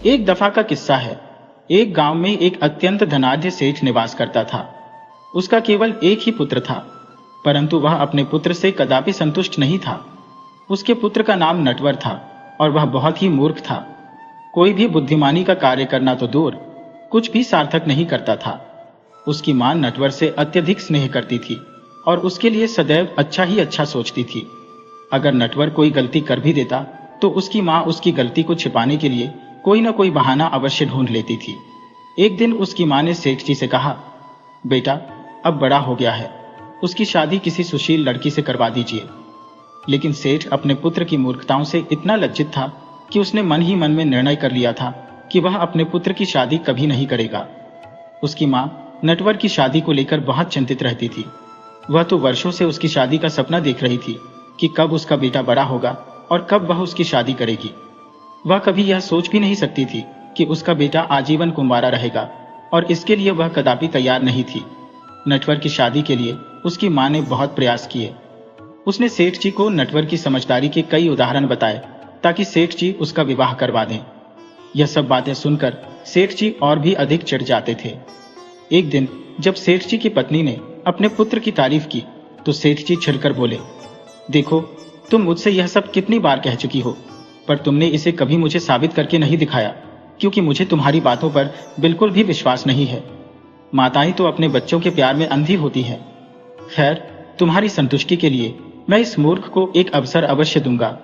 एक दफा का किस्सा है। एक गांव में एक अत्यंत धनाढ्य सेठ निवास करता था। उसका केवल एक ही पुत्र था, परंतु वह अपने पुत्र से कदापि संतुष्ट नहीं था। उसके पुत्र का नाम नटवर था और वह बहुत ही मूर्ख था। कोई भी बुद्धिमानी का कार्य करना तो दूर, कुछ भी सार्थक नहीं करता था। उसकी मां नटवर से अत्यधिक स्नेह करती थी और उसके लिए सदैव अच्छा ही अच्छा सोचती थी। अगर नटवर कोई गलती कर भी देता तो उसकी मां उसकी गलती को छिपाने के लिए कोई न कोई बहाना अवश्य ढूंढ लेती थी। एक दिन उसकी मां ने सेठ जी से कहा, बेटा अब बड़ा हो गया है, उसकी शादी किसी सुशील लड़की से करवा दीजिए। लेकिन सेठ अपने पुत्र की मूर्खताओं से इतना लज्जित था कि उसने मन ही मन में निर्णय कर लिया था कि वह अपने पुत्र की शादी कभी नहीं करेगा। उसकी मां नटवर की शादी को लेकर बहुत चिंतित रहती थी। वह तो वर्षों से उसकी शादी का सपना देख रही थी कि कब उसका बेटा बड़ा होगा और कब वह उसकी शादी करेगी। वह कभी यह सोच भी नहीं सकती थी कि उसका बेटा आजीवन कुंवारा रहेगा, और इसके लिए वह कदापि तैयार नहीं थी। नटवर की शादी के लिए उसकी मां ने बहुत प्रयास किए। उसने सेठ जी को नटवर की समझदारी के कई उदाहरण बताए ताकि सेठ जी उसका विवाह करवा दें। यह सब बातें सुनकर सेठ जी और भी अधिक चिढ़ जाते थे। एक दिन जब सेठ जी की पत्नी ने अपने पुत्र की तारीफ की तो सेठ जी छिड़कर बोले, देखो तुम मुझसे यह सब कितनी बार कह चुकी हो, पर तुमने इसे कभी मुझे साबित करके नहीं दिखाया, क्योंकि मुझे तुम्हारी बातों पर बिल्कुल भी विश्वास नहीं है। माताएं तो अपने बच्चों के प्यार में अंधी होती है। खैर, तुम्हारी संतुष्टि के लिए मैं इस मूर्ख को एक अवसर अवश्य दूंगा।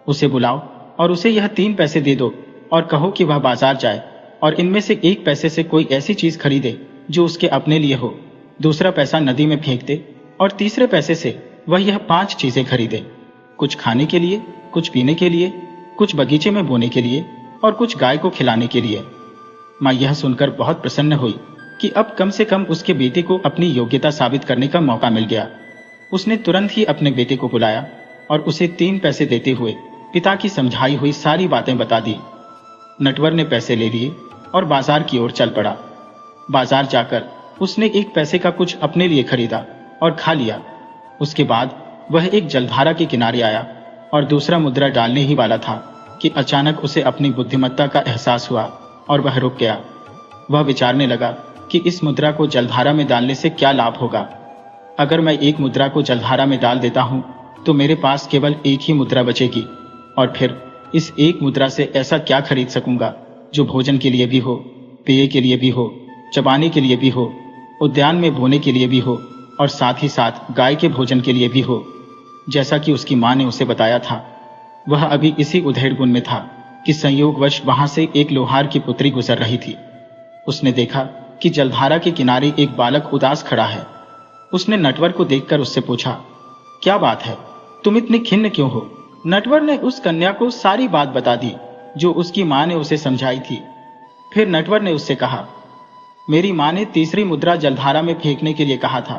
उसे बुलाओ और उसे यह 3 पैसे दे दो और कहो कि वह बाजार जाए और इनमें से 1 पैसे से कोई ऐसी चीज खरीदे जो उसके अपने लिए हो, दूसरा पैसा नदी में फेंक दे और तीसरे पैसे से वह यह 5 चीजें खरीदे, कुछ खाने के लिए, कुछ पीने के लिए, कुछ बगीचे में बोने के लिए और कुछ गाय को खिलाने के लिए। मां यह सुनकर बहुत प्रसन्न हुई कि अब कम से कम उसके बेटे को अपनी योग्यता साबित करने का मौका मिल गया। उसने तुरंत ही अपने बेटे को बुलाया और उसे 3 पैसे देते हुए पिता की समझाई हुई सारी बातें बता दी। नटवर ने पैसे ले लिए और बाजार की ओर चल पड़ा। बाजार जाकर उसने 1 पैसे का कुछ अपने लिए खरीदा और खा लिया। उसके बाद वह एक जलधारा के किनारे आया और दूसरा मुद्रा डालने ही वाला था कि अचानक उसे अपनी बुद्धिमत्ता का एहसास हुआ और वह रुक गया। वह विचारने लगा कि इस मुद्रा को जलधारा में डालने से क्या लाभ होगा। अगर मैं 1 मुद्रा को जलधारा में डाल देता हूं तो मेरे पास केवल 1 ही मुद्रा बचेगी, और फिर इस 1 मुद्रा से ऐसा क्या खरीद सकूंगा जो भोजन के लिए भी हो, पेय के लिए भी हो, चबाने के लिए भी हो, उद्यान में बोने के लिए भी हो और साथ ही साथ गाय के भोजन के लिए भी हो। जैसा कि उसकी मां ने उसे बताया था, वह अभी इसी उधेड़ गुण में था कि संयोगवश वहां से एक लोहार की पुत्री गुजर रही थी। उसने देखा कि जलधारा के किनारे एक बालक उदास खड़ा है। उसने नटवर को देखकर उससे पूछा, क्या बात है, तुम इतने खिन्न क्यों हो? नटवर ने उस कन्या को सारी बात बता दी जो उसकी मां ने उसे समझाई थी। फिर नटवर ने उससे कहा, मेरी मां ने तीसरी मुद्रा जलधारा में फेंकने के लिए कहा था,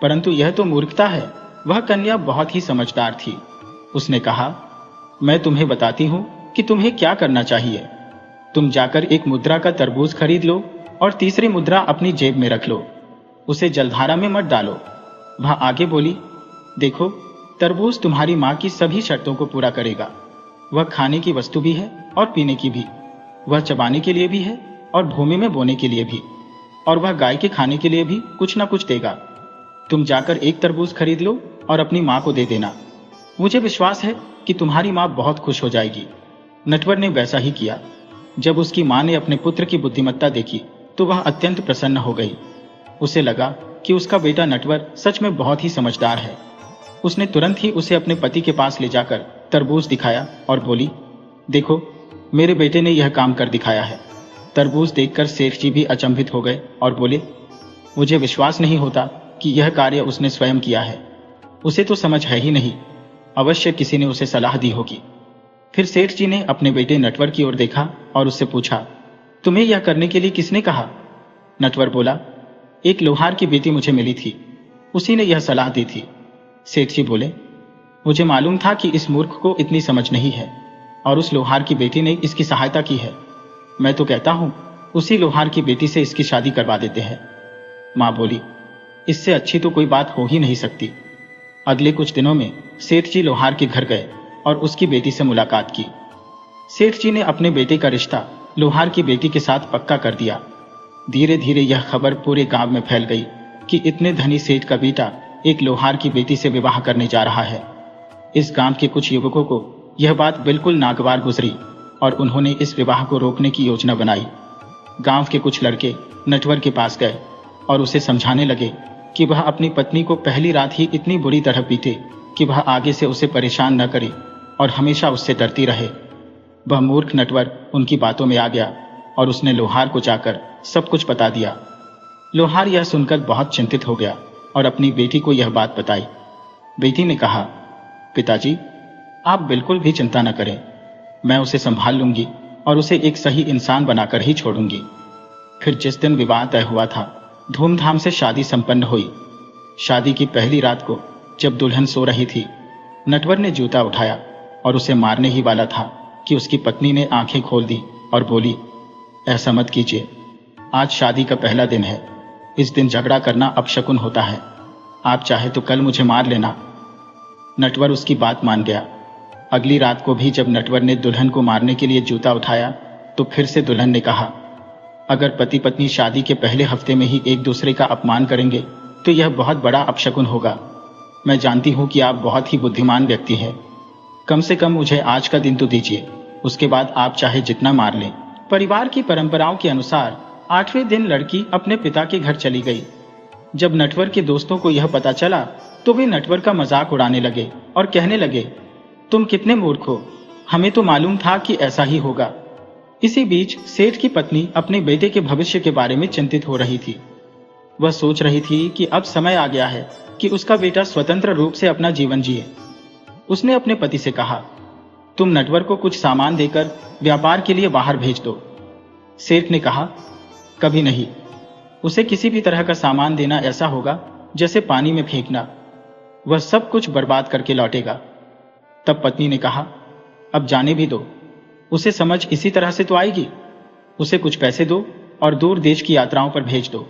परंतु यह तो मूर्खता है। वह कन्या बहुत ही समझदार थी। उसने कहा, मैं तुम्हें बताती हूं कि तुम्हें क्या करना चाहिए। तुम जाकर 1 मुद्रा का तरबूज खरीद लो और तीसरी मुद्रा अपनी जेब में रख लो, उसे जलधारा में मत डालो। वह आगे बोली, देखो तरबूज तुम्हारी मां की सभी शर्तों को पूरा करेगा। वह खाने की वस्तु भी है और पीने की भी, वह चबाने के लिए भी है और भूमि में बोने के लिए भी, और वह गाय के खाने के लिए भी कुछ ना कुछ देगा। तुम जाकर 1 तरबूज खरीद लो और अपनी मां को दे देना। मुझे विश्वास है कि तुम्हारी मां बहुत खुश हो जाएगी। नटवर ने वैसा ही किया। जब उसकी मां ने अपने पुत्र की बुद्धिमत्ता देखी तो वह अत्यंत प्रसन्न हो गई। उसे लगा कि उसका बेटा नटवर सच में बहुत ही समझदार है। उसने तुरंत ही उसे अपने पति के पास ले जाकर तरबूज दिखाया और बोली, देखो मेरे बेटे ने यह काम कर दिखाया है। तरबूज देखकर सेठ जी भी अचंभित हो गए और बोले, मुझे विश्वास नहीं होता कि यह कार्य उसने स्वयं किया है। उसे तो समझ है ही नहीं, अवश्य किसी ने उसे सलाह दी होगी। फिर सेठ जी ने अपने बेटे नटवर की ओर देखा और उससे पूछा, तुम्हें यह करने के लिए किसने कहा? नटवर बोला, एक लोहार की बेटी मुझे मिली थी, उसी ने यह सलाह दी थी। सेठ जी बोले, मुझे मालूम था कि इस मूर्ख को इतनी समझ नहीं है और उस लोहार की बेटी ने इसकी सहायता की है। मैं तो कहता हूं उसी लोहार की बेटी से इसकी शादी करवा देते हैं। मां बोली, इससे अच्छी तो कोई बात हो ही नहीं सकती। अगले कुछ दिनों में सेठ जी लोहार के घर गए और उसकी बेटी से मुलाकात की। सेठ जी ने अपने बेटे का रिश्ता लोहार की बेटी के साथ पक्का कर दिया। धीरे धीरे यह खबर पूरे गांव में फैल गई कि इतने धनी सेठ का बेटा एक लोहार की बेटी से विवाह करने जा रहा है। इस गांव के कुछ युवकों को यह बात बिल्कुल नागवार गुजरी और उन्होंने इस विवाह को रोकने की योजना बनाई। गांव के कुछ लड़के नटवर के पास गए और उसे समझाने लगे कि वह अपनी पत्नी को पहली रात ही इतनी बुरी तरह पीटे कि वह आगे से उसे परेशान न करे और हमेशा उससे डरती रहे। वह मूर्ख नटवर उनकी बातों में आ गया और उसने लोहार को जाकर सब कुछ बता दिया। लोहार यह सुनकर बहुत चिंतित हो गया और अपनी बेटी को यह बात बताई। बेटी ने कहा, पिताजी, आप बिल्कुल भी चिंता न करें, मैं उसे संभाल लूंगी और उसे एक सही इंसान बनाकर ही छोड़ूंगी। फिर जिस दिन विवाह तय हुआ था, धूमधाम से शादी संपन्न हुई। शादी की पहली रात को जब दुल्हन सो रही थी, नटवर ने जूता उठाया और उसे मारने ही वाला था कि उसकी पत्नी ने आंखें खोल दी और बोली, ऐसा मत कीजिए, आज शादी का पहला दिन है, इस दिन झगड़ा करना अपशकुन होता है, आप चाहे तो कल मुझे मार लेना। नटवर उसकी बात मान गया। अगली रात को भी जब नटवर ने दुल्हन को मारने के लिए जूता उठाया तो फिर से दुल्हन ने कहा, अगर पति पत्नी शादी के पहले हफ्ते में ही एक दूसरे का अपमान करेंगे तो यह बहुत बड़ा अपशकुन होगा। मैं जानती हूं कि आप बहुत ही बुद्धिमान व्यक्ति हैं, कम से कम मुझे आज का दिन तो दीजिए, उसके बाद आप चाहे जितना मार लें। परिवार की परंपराओं के अनुसार 8वें दिन लड़की अपने पिता के घर चली गई। जब नटवर के दोस्तों को यह पता चला तो वे नटवर का मजाक उड़ाने लगे और कहने लगे, तुम कितने मूर्ख हो, हमें तो मालूम था कि ऐसा ही होगा। इसी बीच सेठ की पत्नी अपने बेटे के भविष्य के बारे में चिंतित हो रही थी। वह सोच रही थी कि अब समय आ गया है कि उसका बेटा स्वतंत्र रूप से अपना जीवन जिए। उसने अपने पति से कहा, तुम नटवर को कुछ सामान देकर व्यापार के लिए बाहर भेज दो। सेठ ने कहा, कभी नहीं, उसे किसी भी तरह का सामान देना ऐसा होगा जैसे पानी में फेंकना, वह सब कुछ बर्बाद करके लौटेगा। तब पत्नी ने कहा, अब जाने भी दो, उसे समझ इसी तरह से तो आएगी, उसे कुछ पैसे दो और दूर देश की यात्राओं पर भेज दो।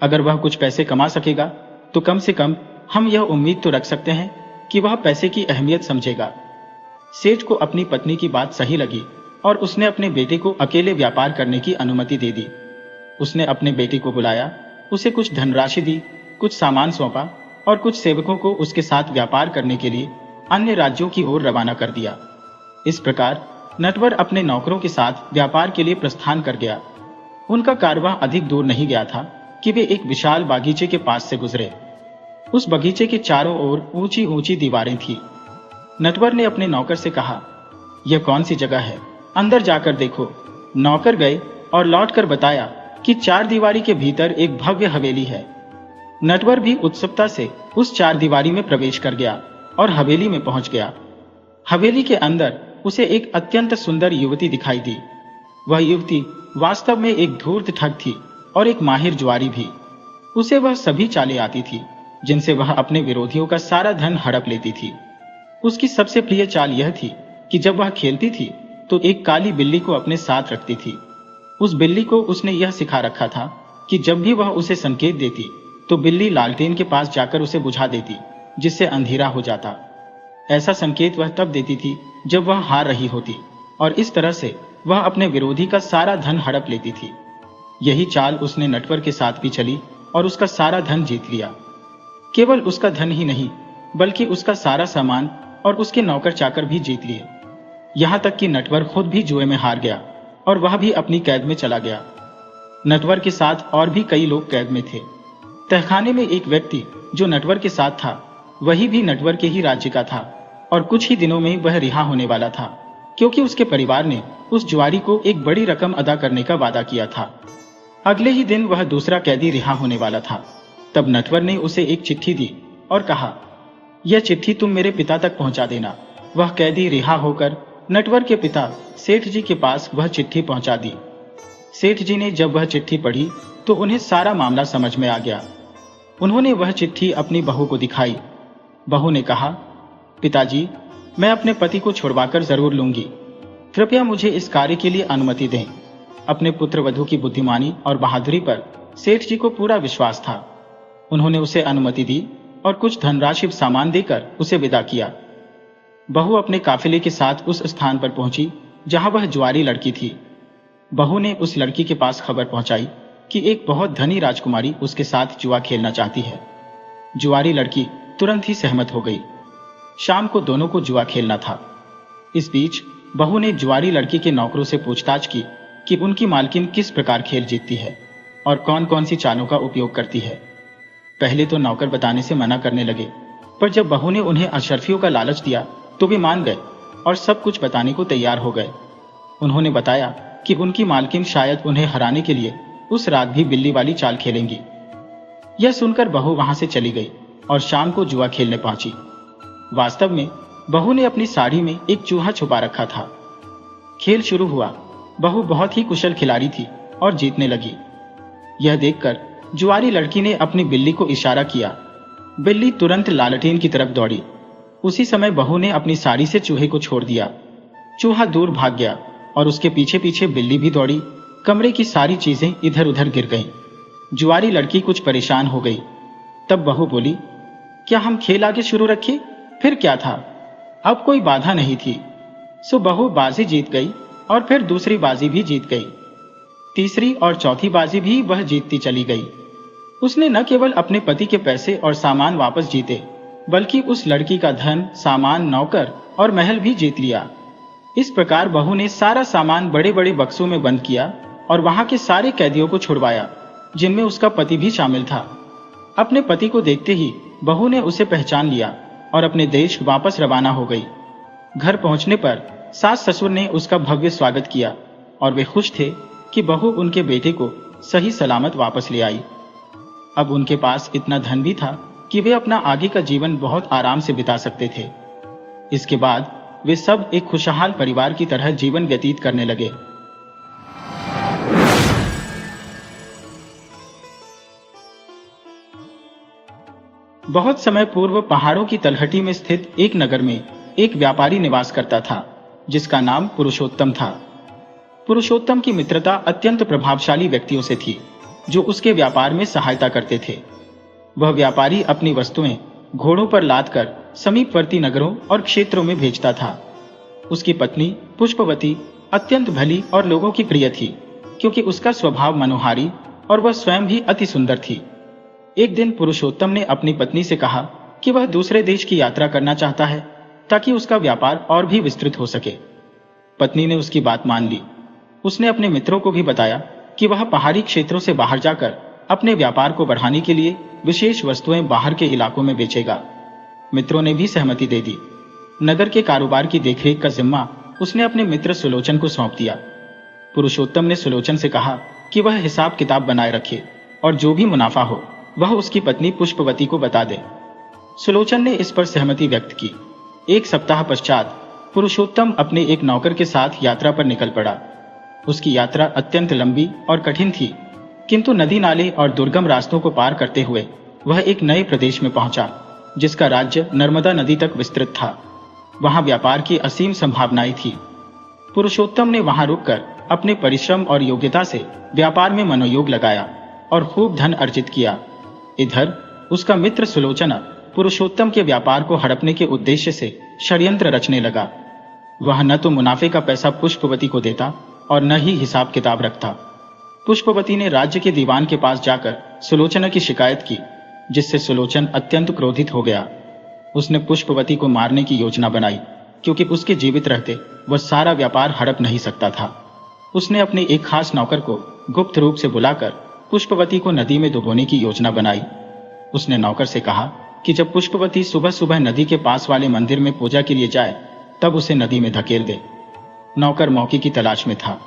अगर वह कुछ पैसे कमा सकेगा तो कम से कम हम यह उम्मीद तो रख सकते हैं कि वह पैसे की अहमियत समझेगा। सेठ को अपनी पत्नी की बात सही लगी और उसने अपने बेटे को अकेले व्यापार करने की अनुमति दे दी। उसने अपने बेटे को बुलाया, उसे कुछ धनराशि दी, कुछ सामान सौंपा और कुछ सेवकों को उसके साथ व्यापार करने के लिए अन्य राज्यों की ओर रवाना कर दिया। इस प्रकार नटवर अपने नौकरों के साथ व्यापार के लिए प्रस्थान कर गया। उनका कारवां अधिक दूर नहीं गया था कि वे एक विशाल बागीचे के पास से गुजरे। उस बगीचे के चारों ओर ऊंची ऊंची दीवारें थीं। नटवर ने अपने नौकर से कहा, यह कौन सी जगह है, अंदर जाकर देखो। नौकर गए और लौटकर बताया कि चार दीवारी के भीतर एक भव्य हवेली है। नटवर भी उत्सुकता से उस चार दीवारी में प्रवेश कर गया और हवेली में पहुंच गया। हवेली के अंदर उसे एक अत्यंत सुंदर युवती दिखाई दी। वह युवती वास्तव में एक धूर्त ठग थी और एक माहिर जुआरी भी। उसे वह सभी चालें आती थी जिनसे वह अपने विरोधियों का सारा धन हड़प लेती थी। उसकी सबसे प्रिय चाल यह थी कि जब वह खेलती थी तो एक काली बिल्ली को अपने साथ रखती थी। उस बिल्ली को उसने यह सिखा रखा था कि जब भी वह उसे संकेत देती तो बिल्ली लालटेन के पास जाकर उसे बुझा देती, जिससे अंधेरा हो जाता। ऐसा संकेत वह तब देती थी जब वह हार रही होती और इस तरह से वह अपने विरोधी का सारा धन हड़प लेती थी। यही चाल उसने नटवर के साथ भी चली और उसका सारा धन जीत लिया। केवल उसका धन ही नहीं बल्कि उसका सारा सामान और उसके नौकर चाकर भी जीत लिए। यहां तक कि नटवर खुद भी जुए में हार गया और वह भी अपनी कैद में चला गया। नटवर के साथ और भी कई लोग कैद में थे। तहखाने में एक व्यक्ति जो नटवर के साथ था, वही भी नटवर के ही राज्य का था और कुछ ही दिनों में वह रिहा होने वाला था, क्योंकि उसके परिवार ने उस जुआरी को एक बड़ी रकम अदा करने का वादा किया था। अगले ही दिन वह दूसरा कैदी रिहा होने वाला था। तब नटवर ने उसे एक चिट्ठी दी और कहा, यह चिट्ठी तुम मेरे पिता तक पहुंचा देना। वह कैदी रिहा होकर नटवर के पिता सेठ जी के पास वह चिट्ठी पहुंचा दी। सेठ जी ने जब वह चिट्ठी पढ़ी तो उन्हें सारा मामला समझ में आ गया। उन्होंने वह चिट्ठी अपनी बहू को दिखाई। बहू ने कहा, पिताजी, मैं अपने पति को छुड़वाकर जरूर लूंगी, कृपया मुझे इस कार्य के लिए अनुमति दें। अपने पुत्र वधू की बुद्धिमानी और बहादुरी पर सेठ जी को पूरा विश्वास था। उन्होंने उसे अनुमति दी और कुछ धनराशि सामान देकर उसे विदा किया। बहू अपने काफिले के साथ उस स्थान पर पहुंची जहां वह जुआरी लड़की थी। बहू ने उस लड़की के पास खबर पहुंचाई कि एक बहुत धनी राजकुमारी उसके साथ जुआ खेलना चाहती है। जुआरी लड़की तुरंत ही सहमत हो गई। शाम को दोनों को जुआ खेलना था। इस बीच बहू ने जुआरी लड़की के नौकरों से पूछताछ की कि उनकी मालकिन किस प्रकार खेल जीतती है और कौन कौन सी चालों का उपयोग करती है। पहले तो नौकर बताने से मना करने लगे, पर जब बहू ने उन्हें अशर्फियों का लालच दिया तो वे मान गए और सब कुछ बताने को तैयार हो गए। उन्होंने बताया कि उनकी मालकिन शायद उन्हें हराने के लिए उस रात भी बिल्ली वाली चाल खेलेंगी। यह सुनकर बहू वहां से चली गई और शाम को जुआ खेलने पहुंची। वास्तव में बहू ने अपनी साड़ी में एक चूहा छुपा रखा था। खेल शुरू हुआ। बहू बहुत ही कुशल खिलाड़ी थी और जीतने लगी। यह देखकर जुआरी लड़की ने अपनी बिल्ली को इशारा किया। बिल्ली तुरंत लालटेन की तरफ दौड़ी। उसी समय बहू ने अपनी साड़ी से चूहे को छोड़ दिया। चूहा दूर भाग गया और उसके पीछे पीछे बिल्ली भी दौड़ी। कमरे की सारी चीजें इधर उधर गिर गईं। जुआरी लड़की कुछ परेशान हो गई। तब बहू बोली, क्या हम खेल आगे शुरू रखें? फिर क्या था, अब कोई बाधा नहीं थी। सो बहू बाजी जीत गई और फिर दूसरी बाजी भी जीत गई। तीसरी और चौथी बाजी भी वह जीतती चली गई। उसने न केवल अपने पति के पैसे और सामान वापस जीते, बल्कि उस लड़की का धन, सामान, नौकर और महल भी जीत लिया। इस प्रकार बहू ने सारा सामान बड़े बड़े बक्सों में बंद किया और वहां के सारे कैदियों को छुड़वाया, जिनमें उसका पति भी शामिल था। अपने पति को देखते ही बहू ने उसे पहचान लिया और अपने देश वापस रवाना हो गई। घर पहुंचने पर सास ससुर ने उसका भव्य स्वागत किया और वे खुश थे कि बहू उनके बेटे को सही सलामत वापस ले आई। अब उनके पास इतना धन भी था कि वे अपना आगे का जीवन बहुत आराम से बिता सकते थे। इसके बाद वे सब एक खुशहाल परिवार की तरह जीवन व्यतीत करने लगे। बहुत समय पूर्व पहाड़ों की तलहटी में स्थित एक नगर में एक व्यापारी निवास करता था, जिसका नाम पुरुषोत्तम था। पुरुषोत्तम की मित्रता अत्यंत प्रभावशाली व्यक्तियों से थी, जो उसके व्यापार में सहायता करते थे। वह व्यापारी अपनी वस्तुएं घोड़ों पर लादकर समीपवर्ती नगरों और क्षेत्रों में भेजता था। उसकी पत्नी पुष्पवती अत्यंत भली और लोगों की प्रिय थी, क्योंकि उसका स्वभाव मनोहारी और वह स्वयं भी अति सुंदर थी। एक दिन पुरुषोत्तम ने अपनी पत्नी से कहा कि वह दूसरे देश की यात्रा करना चाहता है, ताकि उसका व्यापार और भी विस्तृत हो सके। पत्नी ने उसकी बात मान ली। उसने अपने मित्रों को भी बताया कि वह पहाड़ी क्षेत्रों से बाहर जाकर अपने व्यापार को बढ़ाने के लिए विशेष वस्तुएं बाहर के इलाकों में बेचेगा। मित्रों ने भी सहमति दे दी। नगर के कारोबार की देखरेख का जिम्मा उसने अपने मित्र सुलोचन को सौंप दिया। पुरुषोत्तम ने सुलोचन से कहा कि वह हिसाब किताब बनाए रखे और जो भी मुनाफा हो वह उसकी पत्नी पुष्पवती को बता दे। सुलोचन ने इस पर सहमति व्यक्त की। एक सप्ताह पश्चात पुरुषोत्तम अपने एक नौकर के साथ यात्रा पर निकल पड़ा। उसकी यात्रा अत्यंत लंबी और कठिन थी, किंतु नदी नाले और दुर्गम रास्तों को पार करते हुए वह एक नए प्रदेश में पहुंचा, जिसका राज्य नर्मदा नदी तक विस्तृत था। वहां व्यापार की असीम संभावनाएं थी। पुरुषोत्तम ने वहां रुककर अपने परिश्रम और योग्यता से व्यापार में मनोयोग लगाया और खूब धन अर्जित किया। इधर उसका मित्र सुलोचना पुरुषोत्तम के व्यापार को हड़पने के उद्देश्य से षड्यंत्र रचने लगा। वह न तो मुनाफे का पैसा पुष्पवती को देता और न ही हिसाब किताब रखता। पुष्पवती ने राज्य के दीवान के पास जाकर सुलोचना की शिकायत की, जिससे सुलोचन अत्यंत क्रोधित हो गया। उसने पुष्पवती को मारने की योजना बनाई, क्योंकि उसके जीवित रहते वह सारा व्यापार हड़प नहीं सकता था। उसने अपने एक खास नौकर को गुप्त रूप से बुलाकर पुष्पवती को नदी में डुबोने की योजना बनाई। उसने नौकर से कहा कि जब पुष्पवती सुबह सुबह नदी के पास वाले मंदिर में पूजा के लिए जाए, तब उसे नदी में धकेल दे। नौकर मौके की तलाश में था।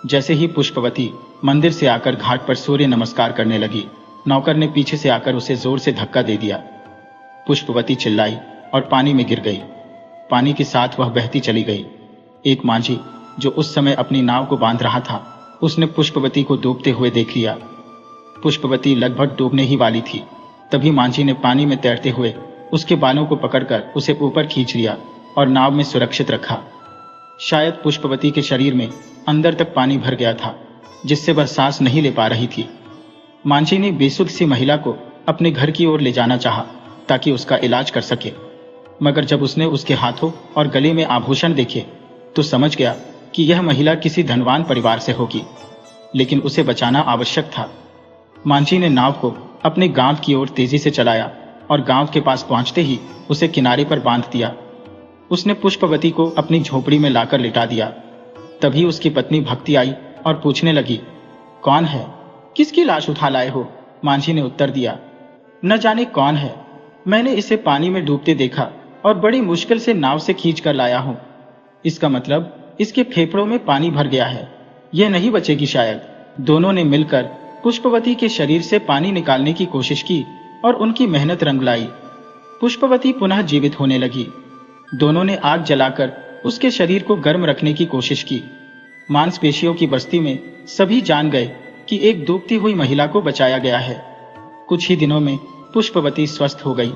जैसे ही पुष्पवती मंदिर से आकर घाट पर सूर्य नमस्कार करने लगी, नौकर ने पीछे से आकर उसे जोर से धक्का दे दिया। पुष्पवती चिल्लाई और पानी में गिर गई। पानी के साथ वह बहती चली गई। एक मांझी, जो उस समय अपनी नाव को बांध रहा था, उसने पुष्पवती को डूबते हुए देख लिया। पुष्पवती लगभग डूबने ही वाली थी। तभी मांझी ने पानी में तैरते हुए उसके बालों को पकड़कर उसे ऊपर खींच लिया और नाव में सुरक्षित रखा। शायद पुष्पवती के शरीर में अंदर तक पानी भर गया था, जिससे वह सांस नहीं ले पा रही थी। मांझी ने बेसुध सी महिला को अपने घर की ओर ले जाना चाहा, ताकि उसका इलाज कर सके, मगर जब उसने उसके हाथों और गले में आभूषण देखे तो समझ गया कि यह महिला किसी धनवान परिवार से होगी, लेकिन उसे बचाना आवश्यक था। मांझी ने नाव को अपने गांव की ओर तेजी से चलाया और गांव के पास पहुंचते ही उसे किनारे पर बांध दिया। उसने पुष्पवती को अपनी झोपड़ी में लाकर लिटा दिया। तभी उसकी पत्नी भक्ति आई और पूछने लगी, कौन है, किसकी लाश उठा लाए हो? मांझी ने उत्तर दिया, न जाने कौन है, मैंने इसे पानी में डूबते देखा और बड़ी मुश्किल से नाव से खींच कर लाया हूं। इसका मतलब इसके फेफड़ों में पानी भर गया है, यह नहीं बचेगी शायद। दोनों ने मिलकर पुष्पवती के शरीर से पानी निकालने की कोशिश की और उनकी मेहनत रंग लाई। पुष्पवती पुनः जीवित होने लगी। दोनों ने आग जलाकर उसके शरीर को गर्म रखने की कोशिश की। मांसपेशियों की बस्ती में सभी जान गए कि एक डूबती हुई महिला को बचाया गया है। कुछ ही दिनों में पुष्पवती स्वस्थ हो गई।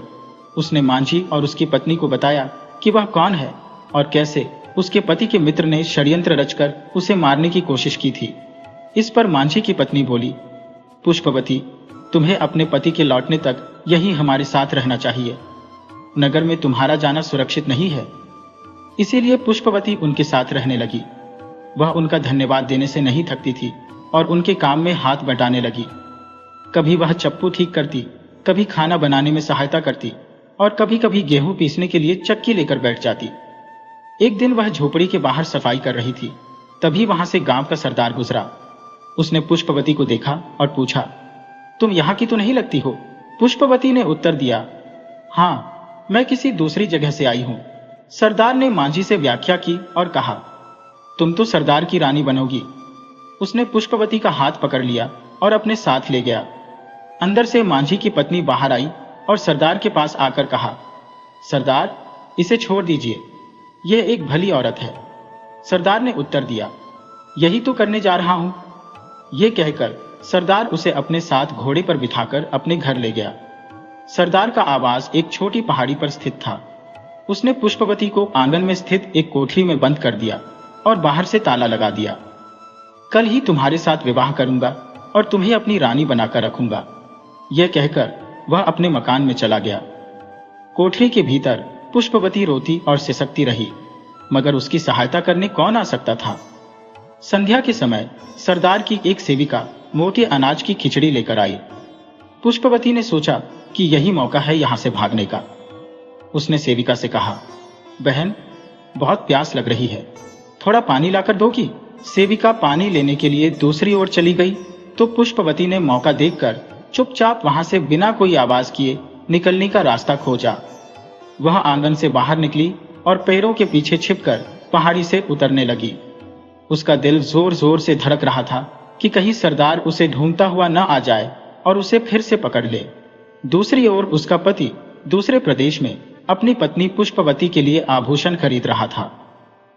उसने मांझी और उसकी पत्नी को बताया कि वह कौन है और कैसे उसके पति के मित्र ने षड्यंत्र रचकर उसे मारने की कोशिश की थी। इस पर मांझी की पत्नी बोली, पुष्पवती, तुम्हें अपने पति के लौटने तक यहीं हमारे साथ रहना चाहिए। नगर में तुम्हारा जाना सुरक्षित नहीं है। इसीलिए पुष्पवती उनके साथ रहने लगी। वह उनका धन्यवाद देने से नहीं थकती थी और उनके काम में हाथ बटाने लगी। कभी वह चप्पू ठीक करती, कभी खाना बनाने में सहायता करती और कभी कभी गेहूं पीसने के लिए चक्की लेकर बैठ जाती। एक दिन वह झोपड़ी के बाहर सफाई कर रही थी। तभी वहां से गांव का सरदार गुजरा। उसने पुष्पवती को देखा और पूछा, तुम यहाँ की तो नहीं लगती हो? पुष्पवती ने उत्तर दिया, हाँ, मैं किसी दूसरी जगह से आई हूं। सरदार ने मांझी से व्याख्या की और कहा, तुम तो सरदार की रानी बनोगी। उसने पुष्पवती का हाथ पकड़ लिया और अपने साथ ले गया। अंदर से मांझी की पत्नी बाहर आई और सरदार के पास आकर कहा, सरदार, इसे छोड़ दीजिए, यह एक भली औरत है। सरदार ने उत्तर दिया, यही तो करने जा रहा हूं। यह कहकर सरदार उसे अपने साथ घोड़े पर बिठाकर अपने घर ले गया। सरदार का आवास एक छोटी पहाड़ी पर स्थित था। उसने पुष्पवती को आंगन में स्थित एक कोठरी में बंद कर दिया और बाहर से ताला लगा दिया। कल ही तुम्हारे साथ विवाह करूंगा और तुम्हें अपनी रानी बनाकर रखूंगा। यह कहकर वह अपने मकान में चला गया। कोठरी के भीतर पुष्पवती रोती और सिसकती रही, मगर उसकी सहायता करने कौन आ सकता था। संध्या के समय सरदार की एक सेविका मोटे अनाज की खिचड़ी लेकर आई। पुष्पवती ने सोचा कि यही मौका है यहां से भागने का। उसने सेविका से कहा, बहन, बहुत प्यास लग रही है, थोड़ा पानी लाकर दोगी? सेविका पानी लेने के लिए दूसरी ओर चली गई तो पुष्पवती ने मौका देखकर चुपचाप वहां से बिना कोई आवाज किए निकलने का रास्ता खोजा। वह आंगन से बाहर निकली और पैरों के पीछे छिपकर पहाड़ी से उतरने लगी। उसका दिल जोर जोर से धड़क रहा था कि कहीं सरदार उसे ढूंढता हुआ न आ जाए और उसे फिर से पकड़ ले। दूसरी ओर उसका पति दूसरे प्रदेश में अपनी पत्नी पुष्पवती के लिए आभूषण खरीद रहा था,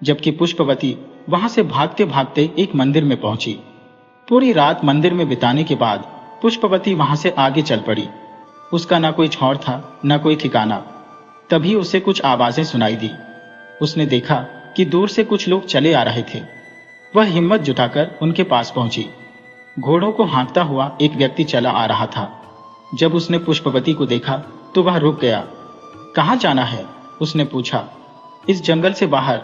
जबकि पुष्पवती वहां से भागते भागते एक मंदिर में पहुंची। पूरी रात मंदिर में बिताने के बाद पुष्पवती वहां से आगे चल पड़ी। उसका ना कोई छौर था, ना कोई ठिकाना। तभी उसे कुछ आवाजें सुनाई दी। उसने देखा कि दूर से कुछ लोग चले आ रहे थे। वह हिम्मत जुटाकर उनके पास पहुंची। घोड़ों को हाँकता हुआ एक व्यक्ति चला आ रहा था। जब उसने पुष्पवती को देखा तो वह रुक गया। कहाँ जाना है? उसने पूछा। इस जंगल से बाहर,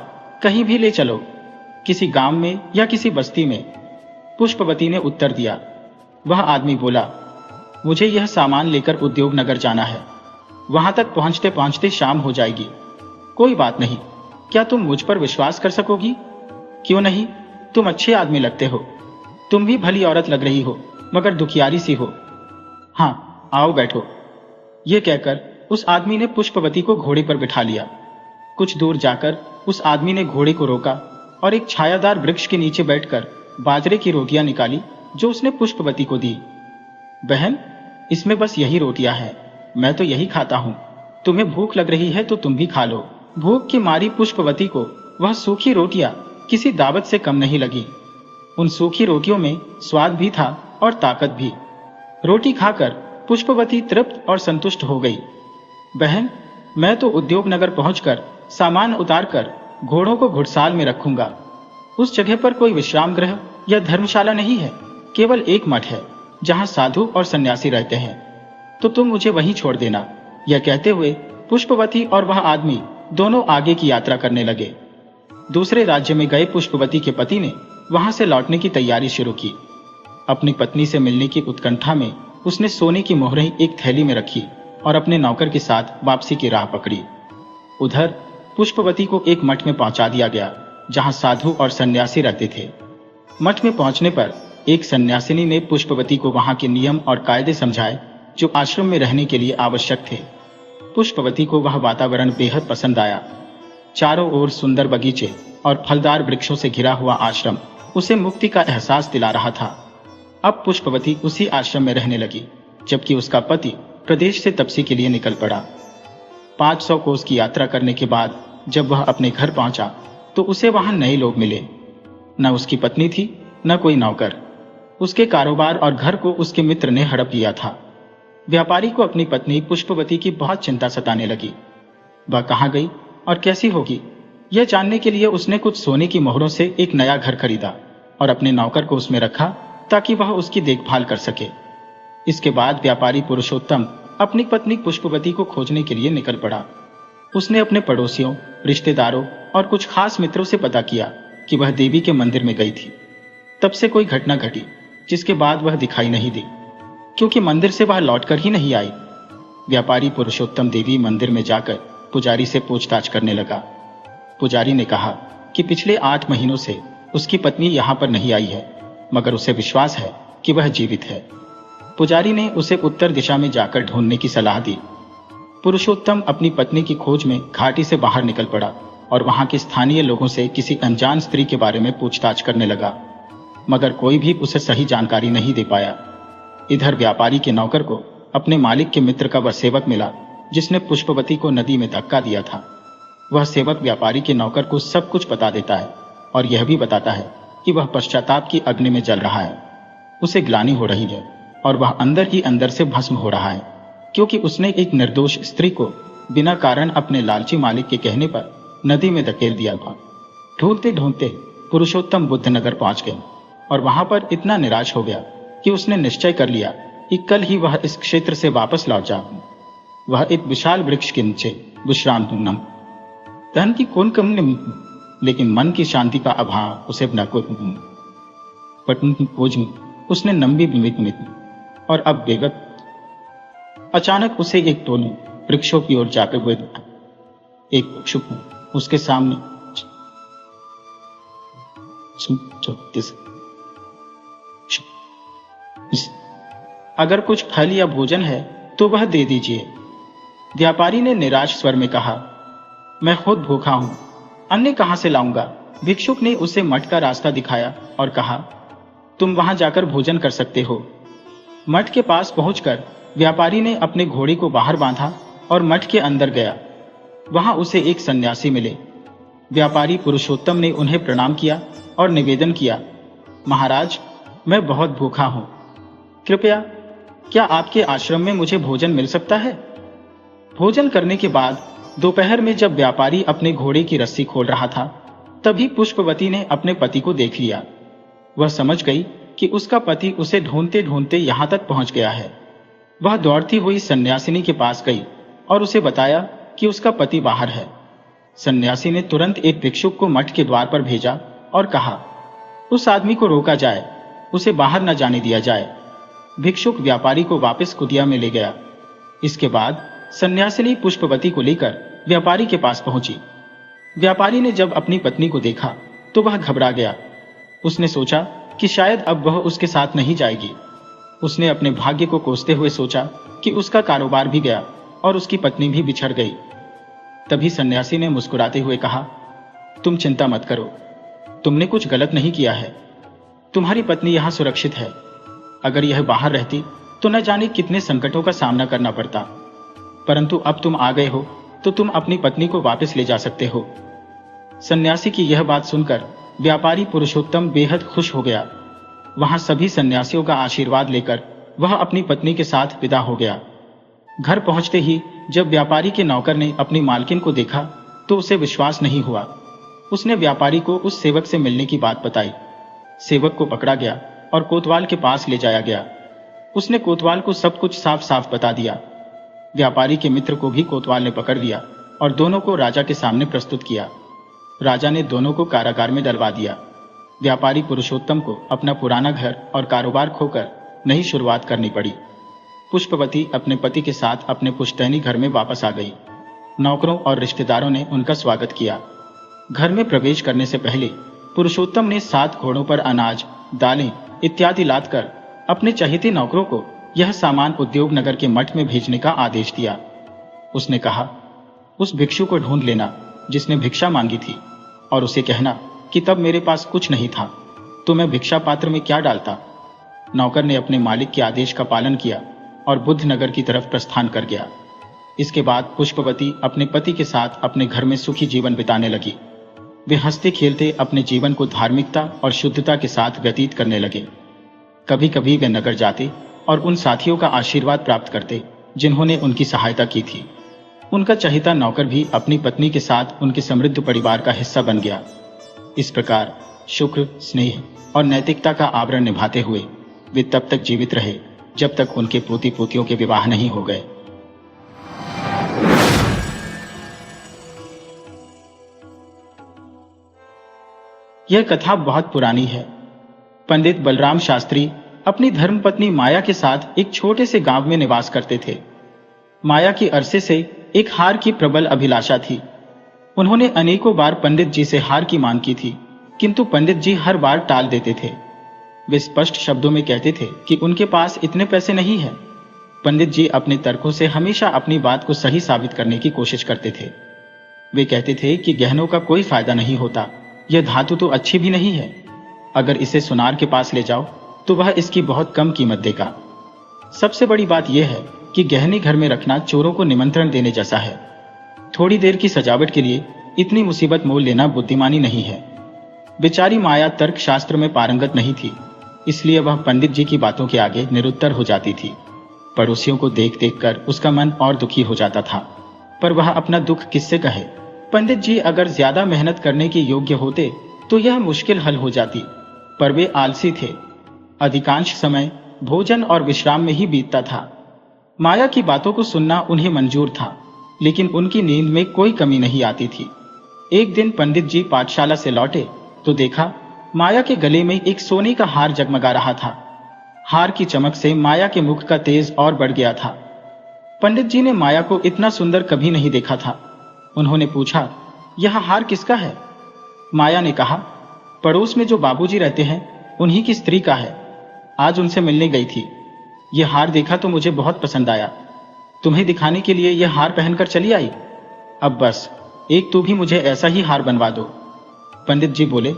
कहीं भी ले चलो, किसी गांव में या किसी बस्ती में, पुष्पवती ने उत्तर दिया। वह आदमी बोला, मुझे यह सामान लेकर उद्योग नगर जाना है, वहां तक पहुंचते पहुंचते शाम हो जाएगी। कोई बात नहीं, क्या तुम मुझ पर विश्वास कर सकोगी? क्यों नहीं, तुम अच्छे आदमी लगते हो। तुम भी भली औरत लग रही हो, मगर दुखियारी सी हो। हाँ, आओ बैठो। यह कहकर उस आदमी ने पुष्पवती को घोड़े पर बिठा लिया। कुछ दूर जाकर उस आदमी ने घोड़े को रोका और एक छायादार वृक्ष के नीचे बैठकर बाजरे की रोटियां निकाली जो उसने पुष्पवती को दी। बहन, इसमें बस यही रोटियां हैं, मैं तो यही खाता हूं। तुम्हें भूख लग रही है तो तुम भी खा लो। भूख की मारी पुष्पवती को वह सूखी रोटियां किसी दावत से कम नहीं लगी। उन सूखी रोटियों में स्वाद भी था और ताकत भी। रोटी खाकर पुष्पवती तृप्त और संतुष्ट हो गई। बहन, मैं तो उद्योग नगर पहुंचकर सामान उतारकर घोड़ों को घुड़साल में रखूंगा। उस जगह पर कोई विश्राम गृह या धर्मशाला नहीं है, केवल एक मठ है जहां साधु और सन्यासी रहते हैं, तो तुम मुझे वहीं छोड़ देना। यह कहते हुए पुष्पवती और वह आदमी दोनों आगे की यात्रा करने लगे। दूसरे राज्य में गए पुष्पवती के पति ने वहां से लौटने की तैयारी शुरू की। अपनी पत्नी से मिलने की उत्कंठा में उसने सोने की मोहरें एक थैली में रखी और अपने नौकर के साथ वापसी की राह पकड़ी। उधर पुष्पवती को एक मठ में पहुंचा दिया गया जहां साधु और सन्यासी रहते थे। मठ में पहुंचने पर एक सन्यासिनी ने पुष्पवती को वहां के नियम और कायदे समझाए जो आश्रम में रहने के लिए आवश्यक थे। पुष्पवती को वह वातावरण बेहद पसंद आया। चारों ओर सुंदर बगीचे और फलदार वृक्षों से घिरा हुआ आश्रम उसे मुक्ति का एहसास दिला रहा था। अब पुष्पवती उसी आश्रम में रहने लगी, जबकि उसका पति प्रदेश से तपसी के लिए निकल पड़ा। 500 कोस की यात्रा करने के बाद जब वह अपने घर पहुंचा तो उसे वहां नए लोग मिले। न उसकी पत्नी थी, न कोई नौकर। उसके कारोबार और घर को उसके मित्र ने हड़प लिया था। व्यापारी को अपनी पत्नी पुष्पवती की बहुत चिंता सताने लगी। वह कहाँ गई और कैसी होगी, यह जानने के लिए उसने कुछ सोने की मोहरों से एक नया घर खरीदा और अपने नौकर को उसमें रखा ताकि वह उसकी देखभाल कर सके। इसके बाद व्यापारी पुरुषोत्तम अपनी पत्नी पुष्पवती को खोजने के लिए निकल पड़ा। उसने अपने पड़ोसियों, रिश्तेदारों और कुछ खास मित्रों से पता किया कि वह देवी के मंदिर में गई थी। तब से कोई घटना घटी जिसके बाद वह दिखाई नहीं दी, क्योंकि मंदिर से वह लौटकर ही नहीं आई। व्यापारी पुरुषोत्तम देवी मंदिर में जाकर पुजारी से पूछताछ करने लगा। पुजारी ने कहा कि पिछले 8 महीनों से उसकी पत्नी यहाँ पर नहीं आई है, मगर उसे विश्वास है कि वह जीवित है। पुजारी ने उसे उत्तर दिशा में जाकर ढूंढने की सलाह दी। पुरुषोत्तम अपनी पत्नी की खोज में घाटी से बाहर निकल पड़ा और वहां के स्थानीय लोगों से किसी अनजान स्त्री के बारे में पूछताछ करने लगा, मगर कोई भी उसे सही जानकारी नहीं दे पाया। इधर व्यापारी के नौकर को अपने मालिक के मित्र का वह सेवक मिला जिसने पुष्पवती को नदी में धक्का दिया था। वह सेवक व्यापारी के नौकर को सब कुछ बता देता है और यह भी बताता है कि वह पश्चाताप की अग्नि में जल रहा है। उसे ग्लानि हो रही है और वह अंदर ही अंदर से भस्म हो रहा है, क्योंकि उसने एक निर्दोष स्त्री को बिना कारण अपने लालची मालिक के कहने पर नदी में धकेल दिया था। ढूंढते ढूंढते पुरुषोत्तम बुद्धनगर पहुंच गए और वहां पर इतना निराश हो गया कि उसने निश्चय कर लिया कि कल ही वह इस क्षेत्र से वापस लौट जाए। वह एक विशाल वृक्ष के नीचे विश्राम नम धन की कौन कम नहीं, लेकिन मन की शांति का अभाव उसे न कोई पटन की खोज में उसने नंबी मित और अब बेगत अचानक उसे एक दोनों वृक्षों की ओर जाकर हुए एक वृक्ष उसके सामने अगर कुछ फल या भोजन है तो वह दे दीजिए। व्यापारी ने निराश स्वर में कहा, मैं खुद भूखा हूं, अन्य कहां से लाऊंगा। भिक्षुक ने उसे मठ का रास्ता दिखाया और कहा, तुम वहां जाकर भोजन कर सकते हो। मठ के पास पहुंचकर व्यापारी ने अपने घोड़े को बाहर बांधा और मठ के अंदर गया। वहां उसे एक सन्यासी मिले। व्यापारी पुरुषोत्तम ने उन्हें प्रणाम किया और निवेदन किया, महाराज, मैं बहुत भूखा हूं, कृपया क्या आपके आश्रम में मुझे भोजन मिल सकता है। भोजन करने के बाद दोपहर में जब व्यापारी अपने घोड़े की रस्सी खोल रहा था, तभी पुष्पवती ने अपने पति को देख लिया। वह समझ गई कि उसका पति उसे ढूंढते ढूंढते यहां तक पहुंच गया है। वह दौड़ती हुई सन्यासिनी के पास गई और उसे बताया कि उसका पति बाहर है। सन्यासी ने तुरंत एक भिक्षुक को मठ के द्वार पर भेजा और कहा, उस आदमी को रोका जाए, उसे बाहर न जाने दिया जाए। भिक्षुक व्यापारी को वापस कुटिया में ले गया। इसके बाद सन्यासिनी पुष्पवती को लेकर व्यापारी के पास पहुंची। व्यापारी ने जब अपनी पत्नी को देखा तो वह घबरा गया। उसने सोचा कि शायद अब वह उसके साथ नहीं जाएगी। उसने अपने भाग्य को कोसते हुए सोचा कि उसका कारोबार भी गया और उसकी पत्नी भी बिछड़ गई। तभी सन्यासी ने मुस्कुराते हुए कहा, तुम चिंता मत करो, तुमने कुछ गलत नहीं किया है। तुम्हारी पत्नी यहां सुरक्षित है। अगर यह बाहर रहती तो न जाने कितने संकटों का सामना करना पड़ता, परंतु अब तुम आ गए हो तो तुम अपनी पत्नी को वापस ले जा सकते हो। सन्यासी की यह बात सुनकर व्यापारी पुरुषोत्तम बेहद खुश हो गया। वहां सभी सन्यासियों का आशीर्वाद लेकर वह अपनी पत्नी के साथ विदा हो गया। घर पहुंचते ही जब व्यापारी के नौकर ने अपनी मालकिन को देखा तो उसे विश्वास नहीं हुआ। उसने व्यापारी को उस सेवक से मिलने की बात बताई। सेवक को पकड़ा गया और कोतवाल के पास ले जाया गया। उसने कोतवाल को सब कुछ साफ साफ बता दिया। व्यापारी के मित्र को भी कोतवाल ने पकड़ लिया और दोनों को राजा के सामने प्रस्तुत किया। राजा ने दोनों को कारागार में डलवा दिया। व्यापारी पुरुषोत्तम को अपना पुराना घर और कारोबार खोकर नई शुरुआत करनी पड़ी। पुष्पवती अपने पति के साथ अपने पुश्तैनी घर में वापस आ गई। नौकरों और रिश्तेदारों ने उनका स्वागत किया। घर में प्रवेश करने से पहले पुरुषोत्तम ने 7 घोड़ों पर अनाज, दालें इत्यादि लादकर अपने चहेते नौकरों को यह सामान उद्योग नगर के मठ में भेजने का आदेश दिया। उसने कहा, उस भिक्षु को ढूंढ लेना जिसने भिक्षा मांगी थी, और उसे कहना कि तब मेरे पास कुछ नहीं था तो मैं भिक्षा पात्र में क्या डालता। नौकर ने अपने मालिक के आदेश का पालन किया और बुद्ध नगर की तरफ प्रस्थान कर गया। इसके बाद पुष्पवती अपने पति के साथ अपने घर में सुखी जीवन बिताने लगी। वे हंसते खेलते अपने जीवन को धार्मिकता और शुद्धता के साथ व्यतीत करने लगे। कभी कभी वे नगर जाते और उन साथियों का आशीर्वाद प्राप्त करते जिन्होंने उनकी सहायता की थी। उनका चहेता नौकर भी अपनी पत्नी के साथ उनके समृद्ध परिवार का हिस्सा बन गया। इस प्रकार शुक्र, स्नेह और नैतिकता का आवरण निभाते हुए वे तब तक जीवित रहे जब तक उनके पोती पोतियों के विवाह नहीं हो गए। यह कथा बहुत पुरानी है। पंडित बलराम शास्त्री अपनी धर्मपत्नी माया के साथ एक छोटे से गांव में निवास करते थे। माया की अरसे से एक हार की प्रबल अभिलाषा थी। उन्होंने अनेकों बार पंडित जी से हार की मांग की थी, किंतु पंडित जी हर बार टाल देते थे। वे स्पष्ट शब्दों में कहते थे कि उनके पास इतने पैसे नहीं हैं। पंडित जी अपने तर्कों से हमेशा अपनी बात को सही साबित करने की कोशिश करते थे। वे कहते थे कि गहनों का कोई फायदा नहीं होता, यह धातु तो अच्छी भी नहीं है। अगर इसे सुनार के पास ले जाओ तो वह इसकी बहुत कम कीमत देगा। सबसे बड़ी बात यह है कि गहने घर में रखना चोरों को निमंत्रण देने जैसा है। थोड़ी देर की सजावट के लिए इतनी मुसीबत मोल लेना बुद्धिमानी नहीं है। बेचारी माया तर्क शास्त्र में पारंगत नहीं थी, इसलिए वह पंडित जी की बातों के आगे निरुत्तर हो जाती थी। पड़ोसियों को देख देख कर उसका मन और दुखी हो जाता था, पर वह अपना दुख किससे कहे। पंडित जी अगर ज्यादा मेहनत करने के योग्य होते तो यह मुश्किल हल हो जाती, पर वे आलसी थे। अधिकांश समय भोजन और विश्राम में ही बीतता था। माया की बातों को सुनना उन्हें मंजूर था, लेकिन उनकी नींद में कोई कमी नहीं आती थी। एक दिन पंडित जी पाठशाला से लौटे तो देखा माया के गले में एक सोने का हार जगमगा रहा था। हार की चमक से माया के मुख का तेज और बढ़ गया था। पंडित जी ने माया को इतना सुंदर कभी नहीं देखा था। उन्होंने पूछा, यह हार किसका है? माया ने कहा, पड़ोस में जो बाबूजी रहते हैं उन्हीं की स्त्री का है। आज उनसे मिलने गई थी। यह हार देखा तो मुझे बहुत पसंद आया। तुम्हें दिखाने के लिए यह हार पहनकर चली आई। अब बस एक तू भी मुझे ऐसा ही हार बनवा दो। पंडित जी बोले,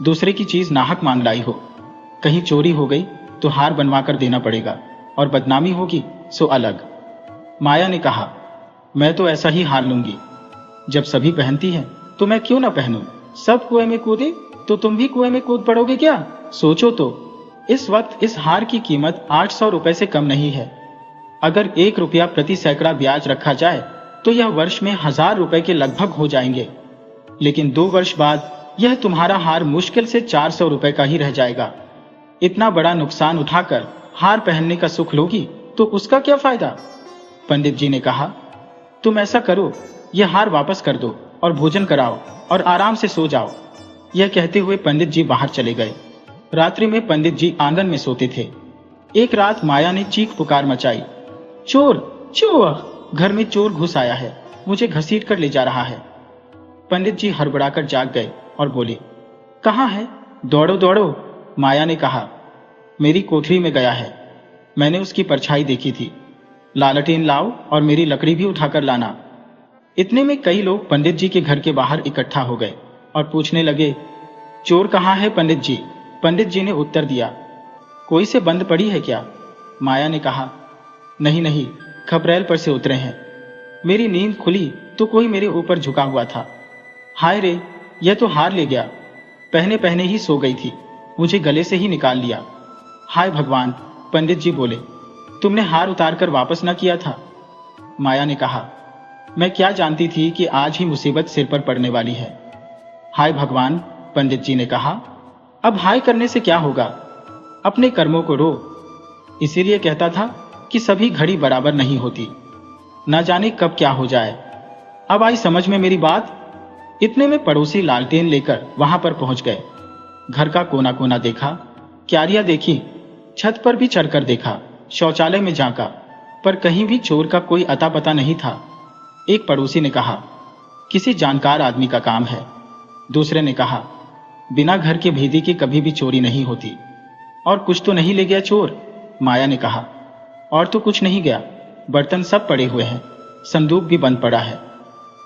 दूसरे की चीज नाहक मांग लाई हो, कहीं चोरी हो गई तो हार बनवा कर देना पड़ेगा, और बदनामी होगी सो अलग। माया ने कहा, मैं तो ऐसा ही हार लूंगी। जब सभी पहनती हैं तो मैं क्यों ना पहनूं? सब कुएं में कूदे तो तुम भी कुएं में कूद पड़ोगे क्या? सोचो तो, इस वक्त इस हार की कीमत 800 रुपए से कम नहीं है। अगर 1 रुपया प्रति सैकड़ा ब्याज रखा जाए तो यह वर्ष में 1000 रुपए के लगभग हो जाएंगे। लेकिन 2 वर्ष बाद यह तुम्हारा हार मुश्किल से 400 रुपए का ही रह जाएगा। इतना बड़ा नुकसान उठाकर हार पहनने का सुख लोगी तो उसका क्या फायदा? पंडित जी ने कहा, तुम ऐसा करो, यह हार वापस कर दो और भोजन कराओ और आराम से सो जाओ। यह कहते हुए पंडित जी बाहर चले गए। रात्रि में पंडित जी आंगन में सोते थे। एक रात माया ने चीख पुकार मचाई, चोर चोर, घर में चोर घुस आया है, मुझे घसीट कर ले जा रहा है। पंडित जी हड़बड़ाकर जाग गए और बोले, कहाँ है? दौड़ो दौड़ो। माया ने कहा, मेरी कोठरी में गया है, मैंने उसकी परछाई देखी थी। लालटेन लाओ और मेरी लकड़ी भी उठाकर लाना। इतने में कई लोग पंडित जी के घर के बाहर इकट्ठा हो गए और पूछने लगे, चोर कहाँ है पंडित जी? पंडित जी ने उत्तर दिया, कोई से बंद पड़ी है क्या? माया ने कहा, नहीं नहीं, खपरेल पर से उतरे हैं। मेरी नींद खुली तो कोई मेरे ऊपर झुका हुआ था। हाय रे, यह तो हार ले गया। पहने पहने ही सो गई थी, मुझे गले से ही निकाल लिया। हाय भगवान। पंडित जी बोले, तुमने हार उतार कर वापस न किया था? माया ने कहा, मैं क्या जानती थी कि आज ही मुसीबत सिर पर पड़ने वाली है। हाय भगवान। पंडित जी ने कहा, अब हाय करने से क्या होगा? अपने कर्मों को रो। इसीलिए कहता था कि सभी घड़ी बराबर नहीं होती, न जाने कब क्या हो जाए। अब आई समझ में मेरी बात? इतने में पड़ोसी लालटेन लेकर वहां पर पहुंच गए। घर का कोना कोना देखा, क्यारियां देखी, छत पर भी चढ़कर देखा, शौचालय में झांका, पर कहीं भी चोर का कोई अता पता नहीं था। एक पड़ोसी ने कहा, किसी जानकार आदमी का काम है। दूसरे ने कहा, बिना घर के भेदी के कभी भी चोरी नहीं होती। और कुछ तो नहीं ले गया चोर? माया ने कहा, और तो कुछ नहीं गया, बर्तन सब पड़े हुए हैं, संदूक भी बंद पड़ा है।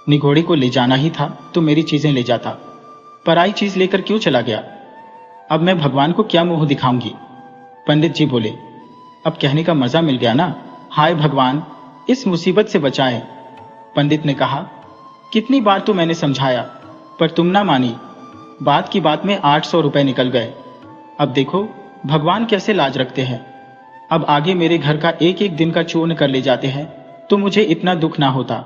निगोड़ी को ले जाना ही था तो मेरी चीजें ले जाता, पराई चीज लेकर क्यों चला गया? अब मैं भगवान को क्या मुंह दिखाऊंगी? पंडित जी बोले, अब कहने का मजा मिल गया ना। हाय भगवान, इस मुसीबत से बचाए। पंडित ने कहा, कितनी बार तो मैंने समझाया, पर तुम ना मानी। बात की बात में 800 रुपए निकल गए। अब देखो भगवान कैसे लाज रखते हैं। अब आगे मेरे घर का एक एक दिन का चूर्ण कर ले जाते हैं तो मुझे इतना दुख ना होता।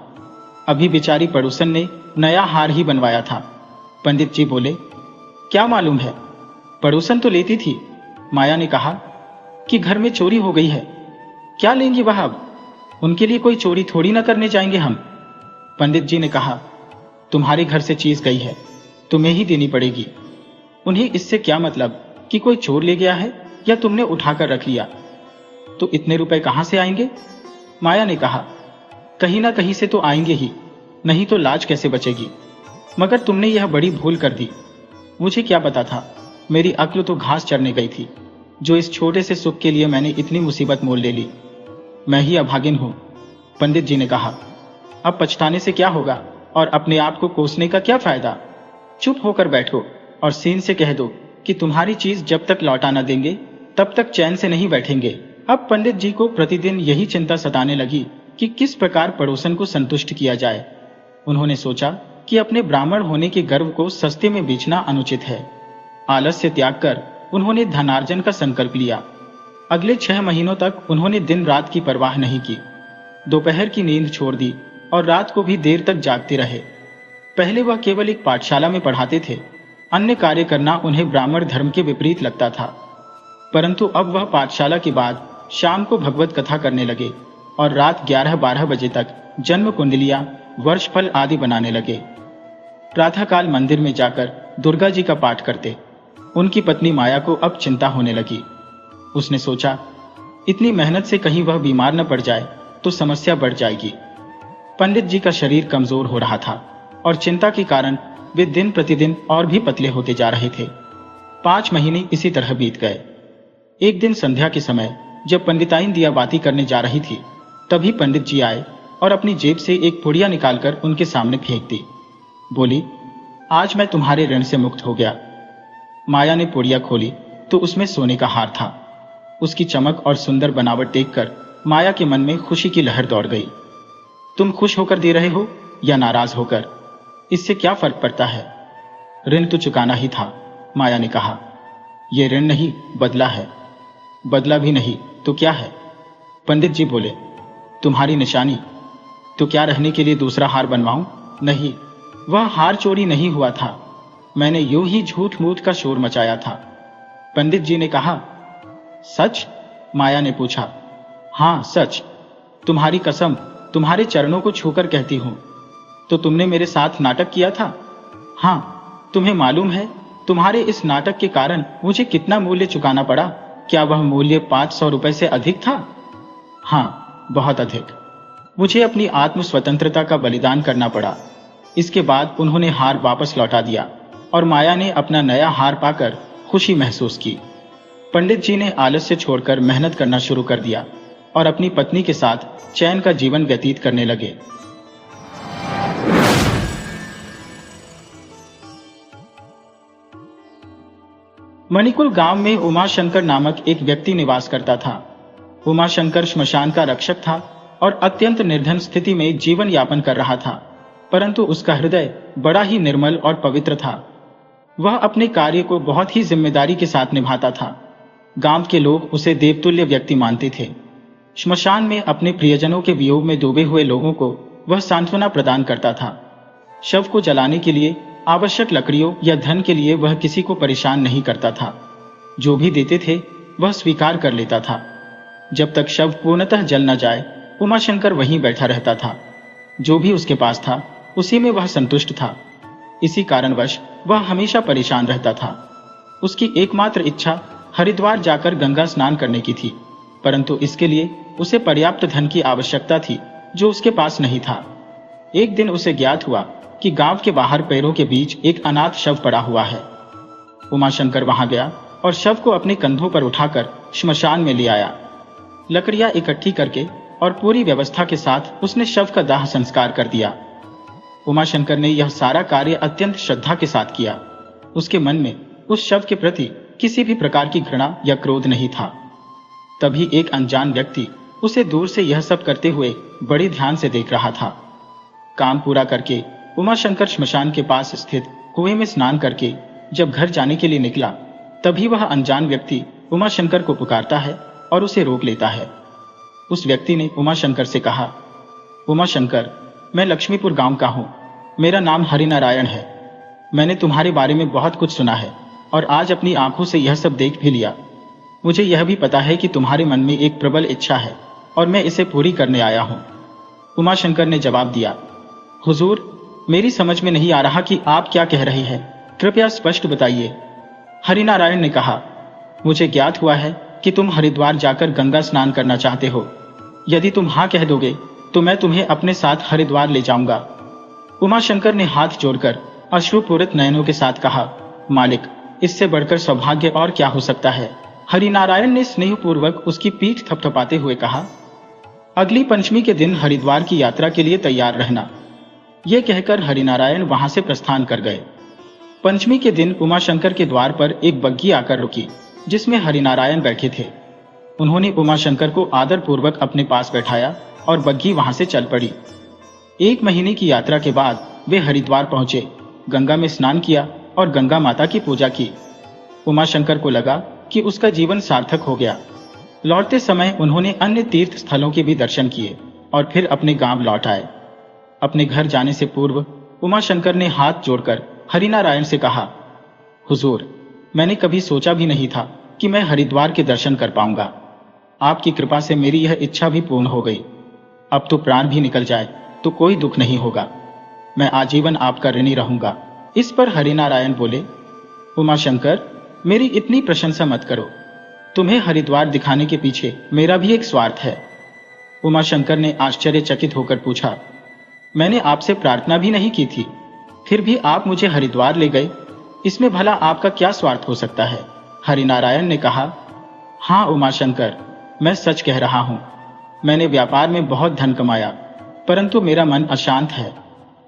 अभी बेचारी पड़ोसन ने नया हार ही बनवाया था। पंडित जी बोले, क्या मालूम है, पड़ोसन तो लेती थी। माया ने कहा कि घर में चोरी हो गई है, क्या लेंगी वह अब? उनके लिए कोई चोरी थोड़ी ना करने जाएंगे हम। पंडित जी ने कहा, तुम्हारे घर से चीज गई है, तुम्हें ही देनी पड़ेगी। उन्हें इससे क्या मतलब कि कोई चोर ले गया है या तुमने उठाकर रख लिया? तो इतने रुपए कहां से आएंगे? माया ने कहा, कहीं ना कहीं से तो आएंगे ही, नहीं तो लाज कैसे बचेगी। मगर तुमने यह बड़ी भूल कर दी। मुझे क्या पता था, मेरी अक्ल तो घास चरने गई थी, जो इस छोटे से सुख के लिए मैंने इतनी मुसीबत मोल ले ली। मैं ही अभागिन हूं। पंडित जी ने कहा, अब पछताने से क्या होगा और अपने आप को कोसने का क्या फायदा? चुप होकर बैठो और सीन से कह दो कि तुम्हारी चीज जब तक लौटा न देंगे तब तक चैन से नहीं बैठेंगे। अब पंडित जी को प्रतिदिन यही चिंता सताने लगी कि किस प्रकार पड़ोसन को संतुष्ट किया जाए। उन्होंने सोचा कि अपने ब्राह्मण होने के गर्व को सस्ते में बेचना अनुचित है। आलस्य त्याग कर उन्होंने धनार्जन का संकल्प लिया। अगले 6 महीनों तक उन्होंने दिन रात की परवाह नहीं की। दोपहर की नींद छोड़ दी और रात को भी देर तक जागते रहे। पहले वह केवल एक पाठशाला में पढ़ाते थे, अन्य कार्य करना उन्हें ब्राह्मण धर्म के विपरीत लगता था। परंतु अब वह पाठशाला के बाद शाम को भगवत कथा करने लगे और रात 11-12 बजे तक जन्म कुंडलियां, वर्षफल आदि बनाने लगे। प्रातःकाल मंदिर में जाकर दुर्गा जी का पाठ करते। उनकी पत्नी माया को अब चिंता होने लगी। उसने सोचा, इतनी मेहनत से कहीं वह बीमार न पड़ जाए तो समस्या बढ़ जाएगी। पंडित जी का शरीर कमजोर हो रहा था और चिंता के कारण वे दिन प्रतिदिन और भी पतले होते जा रहे थे। 5 महीने इसी तरह बीत गए। एक दिन संध्या के समय जब पंडिताइन दिया बाती करने जा रही थी, तभी पंडित जी आए और अपनी जेब से एक पुड़िया निकालकर उनके सामने फेंक दी। बोली, आज मैं तुम्हारे ऋण से मुक्त हो गया। माया ने पुड़िया खोली तो उसमें सोने का हार था। उसकी चमक और सुंदर बनावट देखकर माया के मन में खुशी की लहर दौड़ गई। तुम खुश होकर दे रहे हो या नाराज होकर, इससे क्या फर्क पड़ता है? ऋण तो चुकाना ही था। माया ने कहा, यह ऋण नहीं, बदला है। बदला भी नहीं तो क्या है? पंडित जी बोले, तुम्हारी निशानी। तो क्या रहने के लिए दूसरा हार बनवाऊं? नहीं, वह हार चोरी नहीं हुआ था, मैंने यूं ही झूठ मूठ का शोर मचाया था। पंडित जी ने कहा, सच? माया ने पूछा। हां सच, तुम्हारी कसम, तुम्हारे चरणों को छूकर कहती हूं। तो तुमने मेरे साथ नाटक किया था? हां, तुम्हें मालूम है तुम्हारे इस नाटक के कारण मुझे कितना मूल्य चुकाना पड़ा? क्या वह मूल्य 500 रुपए से अधिक था? हां, बहुत अधिक। मुझे अपनी आत्म स्वतंत्रता का बलिदान करना पड़ा। इसके बाद उन्होंने हार वापस लौटा दिया और माया ने अपना नया हार पाकर खुशी महसूस की। पंडित जी ने आलस्य छोड़कर मेहनत करना शुरू कर दिया और अपनी पत्नी के साथ चैन का जीवन व्यतीत करने लगे। मणिकुल गांव में उमाशंकर नामक एक व्यक्ति निवास करता था। उमाशंकर श्मशान का रक्षक था और अत्यंत निर्धन स्थिति में जीवन यापन कर रहा था, परंतु उसका हृदय बड़ा ही निर्मल और पवित्र था। वह अपने कार्य को बहुत ही जिम्मेदारी के साथ निभाता था। गांव के लोग उसे देवतुल्य व्यक्ति मानते थे। श्मशान में अपने प्रियजनों के वियोग में डूबे हुए लोगों को वह सांत्वना प्रदान करता था। शव को जलाने के लिए आवश्यक लकड़ियों या धन के लिए वह किसी को परेशान नहीं करता था। जो भी देते थे वह स्वीकार कर लेता था। जब तक शव पूर्णतः जल न जाए, उमाशंकर वहीं बैठा रहता था। जो भी उसके पास था उसी में वह संतुष्ट था। इसी कारणवश वह हमेशा परेशान रहता था। उसकी एकमात्र इच्छा हरिद्वार जाकर गंगा स्नान करने की थी, परंतु इसके लिए उसे पर्याप्त धन की आवश्यकता थी, जो उसके पास नहीं था। एक दिन उसे ज्ञात हुआ कि गांव के बाहर पेड़ों के बीच एक अनाथ शव पड़ा हुआ है। उमाशंकर वहां गया और शव को अपने कंधों पर उठाकर श्मशान में ले आया। लकड़ियां इकट्ठी करके और पूरी व्यवस्था के साथ उसने शव का दाह संस्कार कर दिया। उमाशंकर ने यह सारा कार्य अत्यंत श्रद्धा के साथ किया। उसके मन में उस शव के प्रति किसी भी प्रकार की घृणा या क्रोध नहीं था। तभी एक अनजान व्यक्ति उसे दूर से यह सब करते हुए बड़े ध्यान से देख रहा था। काम पूरा करके उमाशंकर श्मशान के पास स्थित कुएं में स्नान करके जब घर जाने के लिए निकला, तभी वह अनजान व्यक्ति उमाशंकर को पुकारता है और उसे रोक लेता है। उस व्यक्ति ने उमाशंकर से कहा, उमाशंकर, मैं लक्ष्मीपुर गांव का हूं। मेरा नाम हरिनारायण है। मैंने तुम्हारे बारे में बहुत कुछ सुना है और आज अपनी आंखों से यह सब देख भी लिया। मुझे यह भी पता है कि तुम्हारे मन में एक प्रबल इच्छा है और मैं इसे पूरी करने आया हूं। उमाशंकर ने जवाब दिया, हुजूर, मेरी समझ में नहीं आ रहा कि आप क्या कह रहे हैं, कृपया स्पष्ट बताइए। हरिनारायण ने कहा, मुझे ज्ञात हुआ है कि तुम हरिद्वार जाकर गंगा स्नान करना चाहते हो। यदि तुम हाँ कह दोगे तो मैं तुम्हें अपने साथ हरिद्वार ले जाऊंगा। उमाशंकर ने हाथ जोड़कर अश्रुपूरित नयनों के साथ कहा, मालिक, इससे बढ़कर सौभाग्य और क्या हो सकता है। हरिनारायण ने स्नेहपूर्वक उसकी पीठ थपथपाते हुए कहा, अगली पंचमी के दिन हरिद्वार की यात्रा के लिए तैयार रहना। यह कहकर हरिनारायण वहां से प्रस्थान कर गए। पंचमी के दिन उमाशंकर के द्वार पर एक बग्घी आकर रुकी, जिसमें हरिनारायण बैठे थे। उन्होंने उमाशंकर को आदरपूर्वक अपने पास बैठाया और बग्घी वहां से चल पड़ी। 1 महीने की यात्रा के बाद वे हरिद्वार पहुंचे, गंगा में स्नान किया और गंगा माता की पूजा की। उमाशंकर को लगा कि उसका जीवन सार्थक हो गया। लौटते समय उन्होंने अन्य तीर्थ स्थलों के भी दर्शन किए और फिर अपने गांव लौट आए। अपने घर जाने से पूर्व उमाशंकर ने हाथ जोड़कर हरिनारायण से कहा, हुजूर, मैंने कभी सोचा भी नहीं था कि मैं हरिद्वार के दर्शन कर पाऊंगा। आपकी कृपा से मेरी यह इच्छा भी पूर्ण हो गई। अब तो प्राण भी निकल जाए तो कोई दुख नहीं होगा। मैं आजीवन आपका ऋणी रहूंगा। इस पर हरिनारायण बोले, उमाशंकर, मेरी इतनी प्रशंसा मत करो। तुम्हें हरिद्वार दिखाने के पीछे मेरा भी एक स्वार्थ है। उमाशंकर ने आश्चर्यचकित होकर पूछा, मैंने आपसे प्रार्थना भी नहीं की थी, फिर भी आप मुझे हरिद्वार ले गए। इसमें भला आपका क्या स्वार्थ हो सकता है। हरिनारायण ने कहा, हाँ उमाशंकर, मैं सच कह रहा हूं। मैंने व्यापार में बहुत धन कमाया, परंतु मेरा मन अशांत है।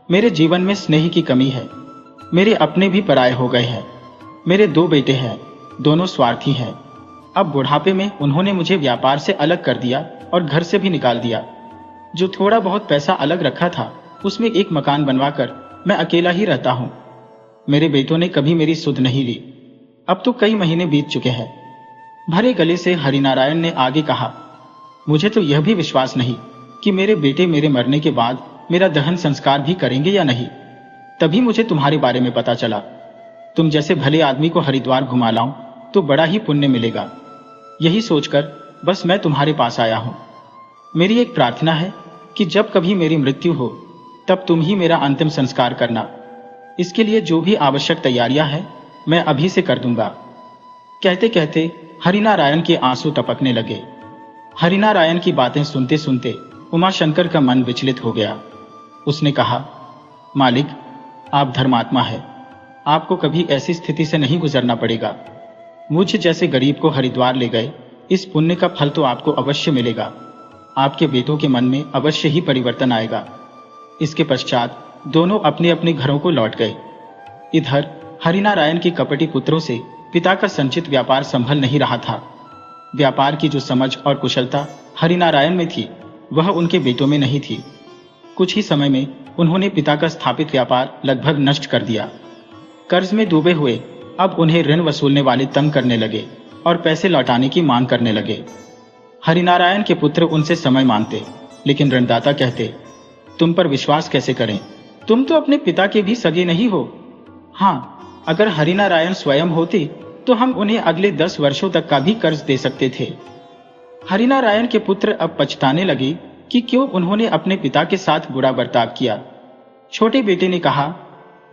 मेरे जीवन में स्नेह की कमी है। मेरे अपने भी पराये हो गए हैं। मेरे 2 बेटे हैं, दोनों स्वार्थी हैं। अब बुढ़ापे में उन्होंने मुझे व्यापार से अलग कर दिया और घर से भी निकाल दिया। जो थोड़ा बहुत पैसा अलग रखा था, उसमें एक मकान बनवाकर मैं अकेला ही रहता हूं। मेरे बेटों ने कभी मेरी सुध नहीं ली। अब तो कई महीने बीत चुके हैं। भरे गले से हरिनारायण ने आगे कहा, मुझे तो यह भी विश्वास नहीं कि मेरे बेटे मेरे मरने के बाद मेरा दहन संस्कार भी करेंगे या नहीं। तभी मुझे तुम्हारे बारे में पता चला। तुम जैसे भले आदमी को हरिद्वार घुमा लाऊं तो बड़ा ही पुण्य मिलेगा। यही सोचकर बस मैं तुम्हारे पास आया हूं। मेरी एक प्रार्थना है कि जब कभी मेरी मृत्यु हो तब तुम ही मेरा अंतिम संस्कार करना। इसके लिए जो भी आवश्यक तैयारियां हैं मैं अभी से कर दूंगा। कहते कहते हरिनारायण के आंसू टपकने लगे। हरिनारायण की बातें सुनते सुनते उमाशंकर का मन विचलित हो गया। उसने कहा, मालिक, आप धर्मात्मा है। आपको कभी ऐसी स्थिति से नहीं गुजरना पड़ेगा। मुझ जैसे गरीब को हरिद्वार ले गए, इस पुण्य का फल तो आपको अवश्य मिलेगा। आपके बेटों के मन में अवश्य ही परिवर्तन आएगा। इसके पश्चात दोनों अपने अपने घरों को लौट गए। इधर हरिनारायण के कपटी पुत्रों से पिता का संचित व्यापार संभल नहीं रहा था। व्यापार की जो समझ और कुशलता हरिनारायण में थी, वह उनके बेटों में नहीं थी। कुछ ही समय में उन्होंने पिता का स्थापित व्यापार लगभग नष्ट कर दिया। कर्ज में डूबे हुए अब उन्हें ऋण वसूलने वाले तंग करने लगे और पैसे लौटाने की मांग करने लगे। हरिनारायण के पुत्र उनसे समय मांगते, लेकिन ऋणदाता कहते, तुम पर विश्वास कैसे करें, तुम तो अपने पिता के भी सगे नहीं हो। हाँ, अगर हरिनारायण स्वयं होते तो हम उन्हें अगले 10 वर्षों तक का भी कर्ज दे सकते थे। हरिनारायण के पुत्र अब पछताने लगे कि क्यों उन्होंने अपने पिता के साथ बुरा बर्ताव किया। छोटे बेटे ने कहा,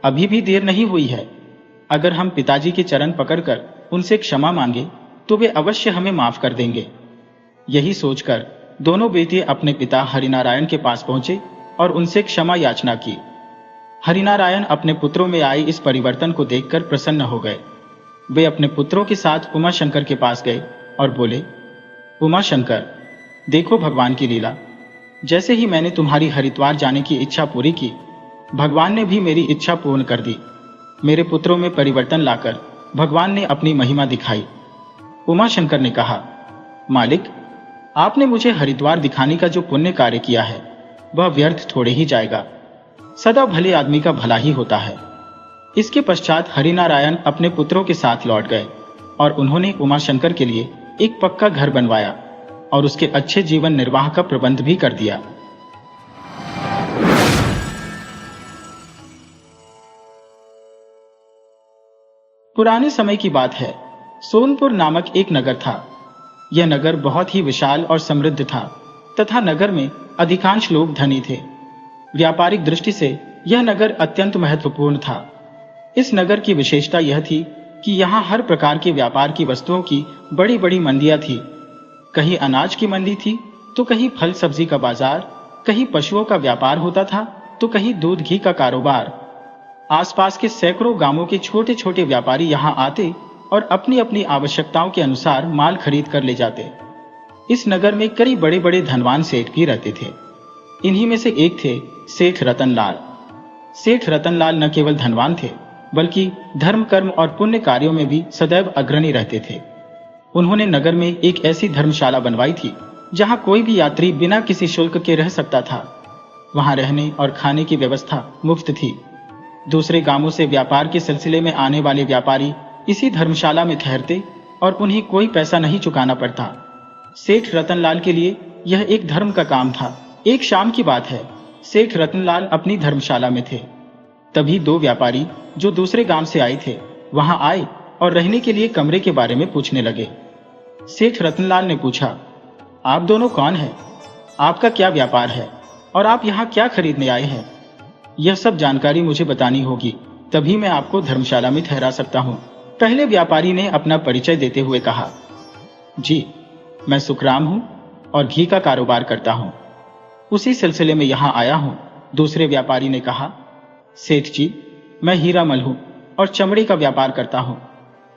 अभी भी देर नहीं हुई है। अगर हम पिताजी के चरण पकड़कर उनसे क्षमा मांगे तो वे अवश्य हमें माफ कर देंगे। यही सोचकर दोनों बेटे अपने पिता हरिनारायण के पास पहुंचे और उनसे क्षमा याचना की। हरिनारायण अपने पुत्रों में आए इस परिवर्तन को देखकर प्रसन्न हो गए। वे अपने पुत्रों के साथ उमाशंकर के पास गए और बोले, उमाशंकर, देखो भगवान की लीला। जैसे ही मैंने तुम्हारी हरिद्वार जाने की इच्छा पूरी की, भगवान ने भी मेरी इच्छा पूर्ण कर दी। मेरे पुत्रों में परिवर्तन लाकर भगवान ने अपनी महिमा दिखाई। उमाशंकर ने कहा, मालिक, आपने मुझे हरिद्वार दिखाने का जो पुण्य कार्य किया है वह व्यर्थ थोड़े ही जाएगा। सदा भले आदमी का भला ही होता है। इसके पश्चात हरिनारायण अपने पुत्रों के साथ लौट गए और उन्होंने उमाशंकर के लिए एक पक्का घर बनवाया और उसके अच्छे जीवन निर्वाह का प्रबंध भी कर दिया। पुराने समय की बात है। सोनपुर नामक एक नगर था। यह नगर बहुत ही विशाल और समृद्ध था तथा नगर में अधिकांश लोग धनी थे। व्यापारिक दृष्टि से यह नगर अत्यंत महत्वपूर्ण था। इस नगर की विशेषता यह थी कि यहाँ हर प्रकार के व्यापार की वस्तुओं की बड़ी बड़ी मंडियां थी। कहीं अनाज की मंडी थी तो कहीं फल सब्जी का बाजार, कहीं पशुओं का व्यापार होता था तो कहीं दूध घी का कारोबार। आसपास के सैकड़ों गांवों के छोटे छोटे व्यापारी यहाँ आते और अपनी अपनी आवश्यकताओं के अनुसार माल खरीद कर ले जाते। इस नगर में कई बड़े बड़े धनवान सेठ भी रहते थे। इन्हीं में से एक थे सेठ रतनलाल। सेठ रतनलाल न केवल धनवान थे बल्कि धर्म कर्म और पुण्य कार्यों में भी सदैव अग्रणी रहते थे। उन्होंने नगर में एक ऐसी धर्मशाला बनवाई थी जहां कोई भी यात्री बिना किसी शुल्क के रह सकता था। वहां रहने और खाने की व्यवस्था मुफ्त थी। दूसरे गांवों से व्यापार के सिलसिले में आने वाले व्यापारी इसी धर्मशाला में ठहरते और उन्हें कोई पैसा नहीं चुकाना पड़ता। सेठ रतनलाल के लिए यह एक धर्म का काम था। एक शाम की बात है, सेठ रतनलाल अपनी धर्मशाला में थे। तभी दो व्यापारी जो दूसरे गांव से आए थे वहां आए और रहने के लिए कमरे के बारे में पूछने लगे। सेठ रतनलाल ने पूछा, आप दोनों कौन हैं? आपका क्या व्यापार है और आप यहाँ क्या खरीदने आए हैं? यह सब जानकारी मुझे बतानी होगी, तभी मैं आपको धर्मशाला में ठहरा सकता हूँ। पहले व्यापारी ने अपना परिचय देते हुए कहा, जी, मैं सुखराम हूँ और घी का कारोबार करता हूँ। उसी सिलसिले में यहाँ आया हूँ। दूसरे व्यापारी ने कहा, सेठ जी, मैं हीरामल हूँ और चमड़े का व्यापार करता हूँ।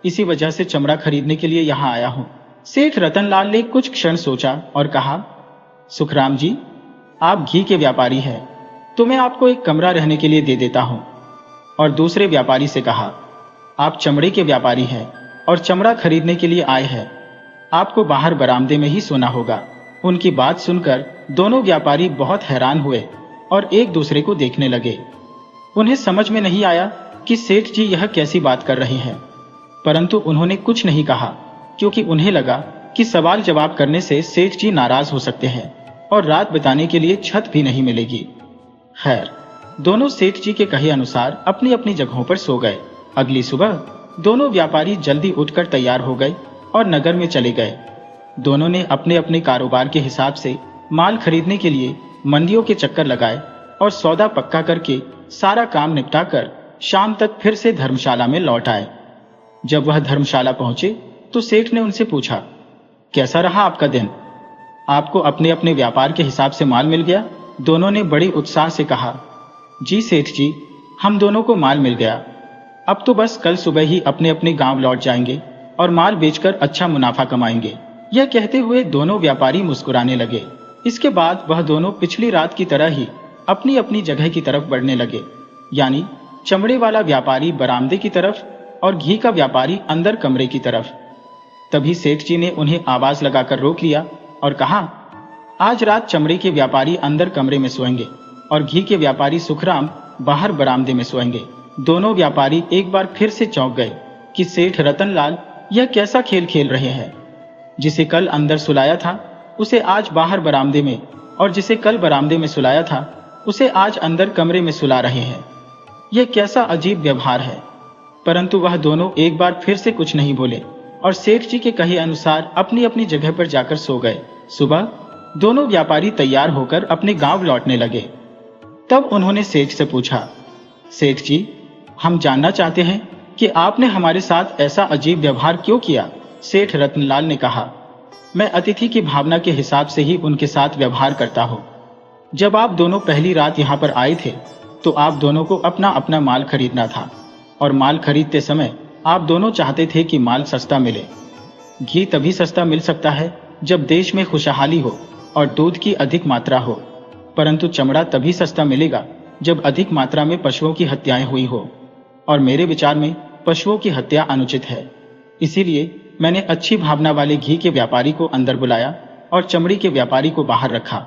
इसी वजह से चमड़ा खरीदने के लिए यहाँ आया हूँ। सेठ रतनलाल ने कुछ क्षण सोचा और कहा, सुखराम जी, आप घी के व्यापारी हैं तो मैं आपको एक कमरा रहने के लिए दे देता हूँ। और दूसरे व्यापारी से कहा, आप चमड़े के व्यापारी हैं और चमड़ा खरीदने के लिए आए हैं, आपको बाहर बरामदे में ही सोना होगा। उनकी बात सुनकर दोनों व्यापारी बहुत हैरान हुए और एक दूसरे को देखने लगे। उन्हें समझ में नहीं आया कि सेठ जी यह कैसी बात कर रहे हैं, परंतु उन्होंने कुछ नहीं कहा क्योंकि उन्हें लगा कि सवाल जवाब करने से सेठ जी नाराज हो सकते हैं और रात बिताने के लिए छत भी नहीं मिलेगी। खैर, दोनों सेठ जी के कहे अनुसार अपनी अपनी जगहों पर सो गए। अगली सुबह दोनों व्यापारी जल्दी उठकर तैयार हो गए और नगर में चले गए। दोनों ने अपने अपने कारोबार के हिसाब से माल खरीदने के लिए मंडियों के चक्कर लगाए और सौदा पक्का करके सारा काम निपटाकर शाम तक फिर से धर्मशाला में लौट आए। जब वह धर्मशाला पहुंचे तो सेठ ने उनसे पूछा, कैसा रहा आपका दिन? आपको अपने अपने व्यापार के हिसाब से माल मिल गया? दोनों ने बड़ी उत्साह से कहा, जी सेठ जी, हम दोनों को माल मिल गया। अब तो बस कल सुबह ही अपने अपने गांव लौट जाएंगे और माल बेचकर अच्छा मुनाफा कमाएंगे। यह कहते हुए दोनों व्यापारी मुस्कुराने लगे। इसके बाद वह दोनों पिछली रात की तरह ही अपनी अपनी जगह की तरफ बढ़ने लगे, यानी चमड़े वाला व्यापारी बरामदे की तरफ और घी का व्यापारी अंदर कमरे की तरफ। तभी सेठ जी ने उन्हें आवाज लगाकर रोक लिया और कहा, आज रात चमड़े के व्यापारी अंदर कमरे में सोएंगे और घी के व्यापारी सुखराम बाहर बरामदे में सोएंगे। दोनों व्यापारी एक बार फिर से चौंक गए कि सेठ रतनलाल यह कैसा खेल खेल रहे हैं। जिसे कल अंदर सुलाया था उसे आज बाहर बरामदे में, और जिसे कल बरामदे में सुलाया था उसे आज अंदर कमरे में सुला रहे हैं। यह कैसा अजीब व्यवहार है। परंतु वह दोनों एक बार फिर से कुछ नहीं बोले और सेठ जी के कहे अनुसार अपनी अपनी जगह पर जाकर सो गए। सुबह दोनों व्यापारी तैयार होकर अपने गांव लौटने लगे। तब उन्होंने सेठ से पूछा, सेठ जी, हम जानना चाहते हैं कि आपने हमारे साथ ऐसा अजीब व्यवहार क्यों किया। सेठ रत्नलाल ने कहा, मैं अतिथि की भावना के हिसाब से ही उनके साथ व्यवहार करता हूँ। जब आप दोनों पहली रात यहाँ पर आए थे तो आप दोनों को अपना अपना माल खरीदना था, और माल खरीदते समय आप दोनों चाहते थे कि माल सस्ता मिले। घी तभी सस्ता मिल सकता है जब देश में खुशहाली हो और दूध की अधिक मात्रा हो, परंतु चमड़ा तभी सस्ता मिलेगा जब अधिक मात्रा में पशुओं की हत्याएं हुई हो, और मेरे विचार में पशुओं की हत्या अनुचित है। इसीलिए मैंने अच्छी भावना वाले घी के व्यापारी को अंदर बुलाया और चमड़ी के व्यापारी को बाहर रखा।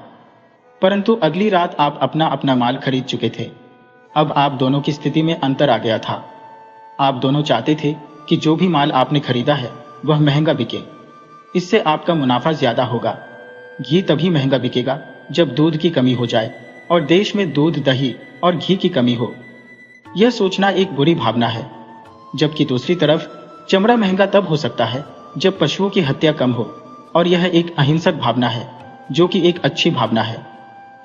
परंतु अगली रात आप अपना अपना माल खरीद चुके थे। अब आप दोनों की स्थिति में अंतर आ गया था। आप दोनों चाहते थे कि जो भी माल आपने खरीदा है वह महंगा बिके, इससे आपका मुनाफा ज्यादा होगा। घी तभी महंगा बिकेगा जब दूध की कमी हो जाए और देश में दूध, दही और घी की कमी हो। यह सोचना एक बुरी भावना है। जबकि दूसरी तरफ चमड़ा महंगा तब हो सकता है जब पशुओं की हत्या कम हो, और यह एक अहिंसक भावना है जो कि एक अच्छी भावना है।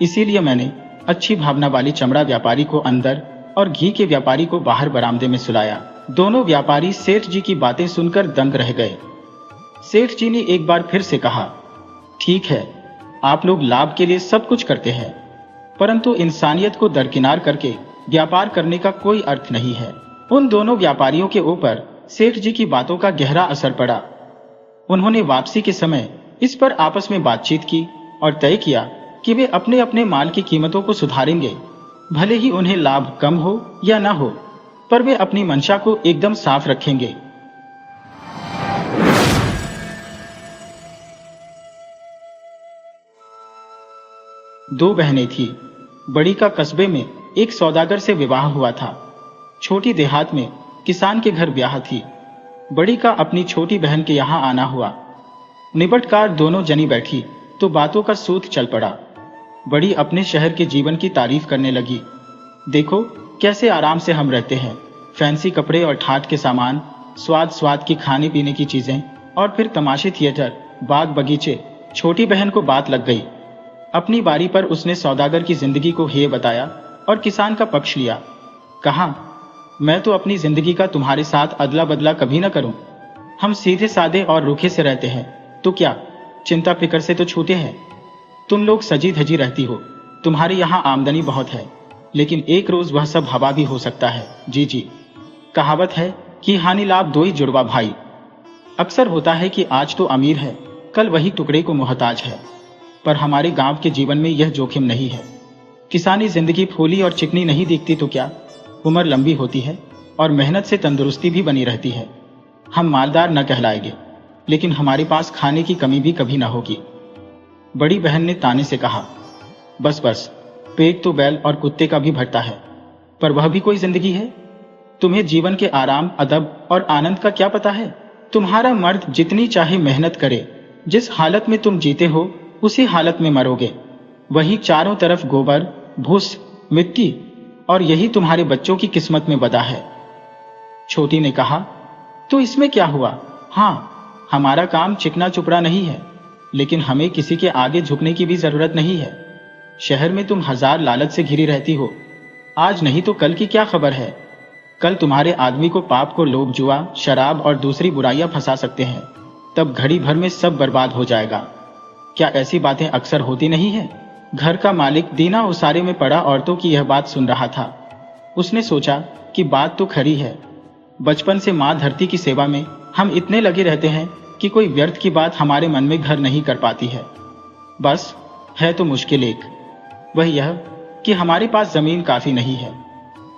इसीलिए मैंने अच्छी भावना वाली चमड़ा व्यापारी को अंदर और घी के व्यापारी को बाहर बरामदे में सुलाया। दोनों व्यापारी सेठ जी की बातें सुनकर दंग रह गए। सेठ जी ने एक बार फिर से कहा, ठीक है, आप लोग लाभ के लिए सब कुछ करते हैं, परंतु इंसानियत को दरकिनार करके व्यापार करने का कोई अर्थ नहीं है। उन दोनों व्यापारियों के ऊपर सेठ जी की बातों का गहरा असर पड़ा। उन्होंने वापसी के समय इस पर आपस में बातचीत की और तय किया कि वे अपने अपने माल की कीमतों को सुधारेंगे, भले ही उन्हें लाभ कम हो या ना हो, पर वे अपनी मंशा को एकदम साफ रखेंगे। दो बहनें थी। बड़ी का कस्बे में एक सौदागर से विवाह हुआ था। छोटी देहात में किसान के घर ब्याह थी। बड़ी का अपनी छोटी बहन के यहाँ आना हुआ। निबटकार दोनों जनी बैठी तो बातों का सूत चल पड़ा। बड़ी अपने शहर के जीवन की तारीफ करने लगी। देखो कैसे आराम से हम रहते हैं, फैंसी कपड़े और ठाठ के सामान, स्वाद स्वाद की खाने पीने की चीजें, और फिर तमाशे, थिएटर, बाग बगीचे। छोटी बहन को बात लग गई। अपनी बारी पर उसने सौदागर की जिंदगी को हेय बताया और किसान का पक्ष लिया। कहा, मैं तो अपनी जिंदगी का तुम्हारे साथ अदला बदला कभी न करूं। हम सीधे सादे और रूखे से रहते हैं, तो क्या चिंता फिक्र से तो छूटे हैं। तुम लोग सजी धजी रहती हो, तुम्हारे यहाँ आमदनी बहुत है, लेकिन एक रोज वह सब हवा भी हो सकता है। जी जी, कहावत है कि हानि लाभ दो ही जुड़वा भाई। अक्सर होता है कि आज तो अमीर है, कल वही टुकड़े को मोहताज है, पर हमारे गांव के जीवन में यह जोखिम नहीं है। किसानी जिंदगी फूली और चिकनी नहीं दिखती तो क्या, उम्र लंबी होती है और मेहनत से तंदुरुस्ती भी बनी रहती है। हम मालदार न कहलाएंगे, लेकिन हमारे पास खाने की कमी भी कभी न होगी। बड़ी बहन ने ताने से कहा, बस बस, पेट तो बैल और कुत्ते का भी भरता है, पर वह भी कोई जिंदगी है। तुम्हें जीवन के आराम, अदब और आनंद का क्या पता है। तुम्हारा मर्द जितनी चाहे मेहनत करे, जिस हालत में तुम जीते हो उसी हालत में मरोगे। वही चारों तरफ गोबर, भूस, मिट्टी, और यही तुम्हारे बच्चों की किस्मत में बदा है। छोटी ने कहा, तो इसमें क्या हुआ। हाँ, हमारा काम चिकना चुपड़ा नहीं है, लेकिन हमें किसी के आगे झुकने की भी जरूरत नहीं है। शहर में तुम हजार लालच से घिरी रहती हो, आज नहीं तो कल की क्या खबर है। कल तुम्हारे आदमी को पाप को लोभ, जुआ, शराब और दूसरी बुराइयां फंसा सकते हैं, तब घड़ी भर में सब बर्बाद हो जाएगा। क्या ऐसी बातें अक्सर होती नहीं है। घर का मालिक दीना उसारे में पड़ा औरतों की यह बात सुन रहा था। उसने सोचा कि बात तो खरी है। बचपन से माँ धरती की सेवा में हम इतने लगे रहते हैं कि कोई व्यर्थ की बात हमारे मन में घर नहीं कर पाती है। बस है तो मुश्किल एक, वह यह कि हमारे पास जमीन काफी नहीं है।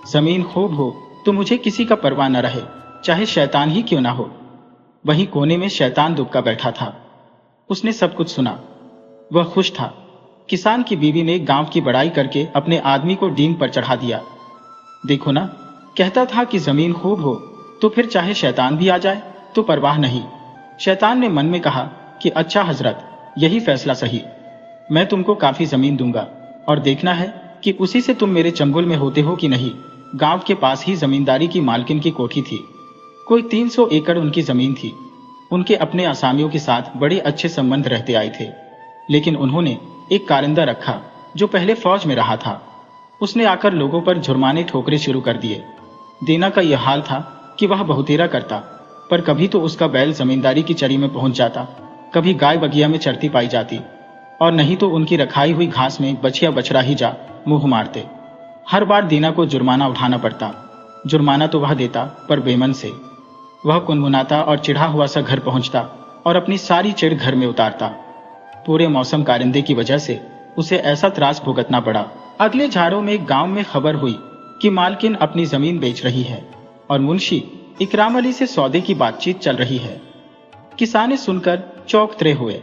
जमीन खूब हो तो मुझे किसी का परवाह न रहे, चाहे शैतान ही क्यों ना हो। वहीं कोने में शैतान दुबका बैठा था। उसने सब कुछ सुना। वह खुश था। किसान की बीवी ने गांव की बड़ाई करके अपने आदमी को डींग पर चढ़ा दिया। देखो ना, कहता था कि जमीन खूब हो तो फिर चाहे शैतान भी आ जाए तो परवाह नहीं। शैतान ने मन में कहा कि अच्छा हजरत, यही फैसला सही। मैं तुमको काफी जमीन दूंगा और देखना है कि उसी से तुम मेरे चंगुल में होते हो कि नहीं। गांव के पास ही जमींदारी की मालकिन की कोठी थी। कोई 300 एकड़ उनकी जमीन थी। उनके अपने आसामियों के साथ बड़े अच्छे संबंध रहते आए थे, लेकिन उन्होंने एक कारिंदा रखा जो पहले फौज में रहा था। उसने आकर लोगों पर जुर्माने ठोकरे शुरू कर दिए। दीना का यह हाल था कि वह बहुतेरा करता, पर कभी तो उसका बैल जमींदारी की चरी में पहुंच जाता, कभी गाय बगिया में चरती पाई जाती, और नहीं तो उनकी रखाई हुई घास में बछिया बछड़ा ही जा मुंह मारते। हर बार दीना को जुर्माना उठाना पड़ता। जुर्माना तो वह देता, पर बेमन से। वह कुनमुनाता और चिढ़ा हुआ सा घर पहुंचता और अपनी सारी चिढ़ घर में उतारता। पूरे मौसम कारिंदे की वजह से उसे ऐसा त्रास भुगतना पड़ा। अगले झाड़ों में एक गांव में खबर हुई कि मालकिन अपनी जमीन बेच रही है और मुंशी इकराम अली से सौदे की बातचीत चल रही है। किसाने सुनकर चौंकते हुए।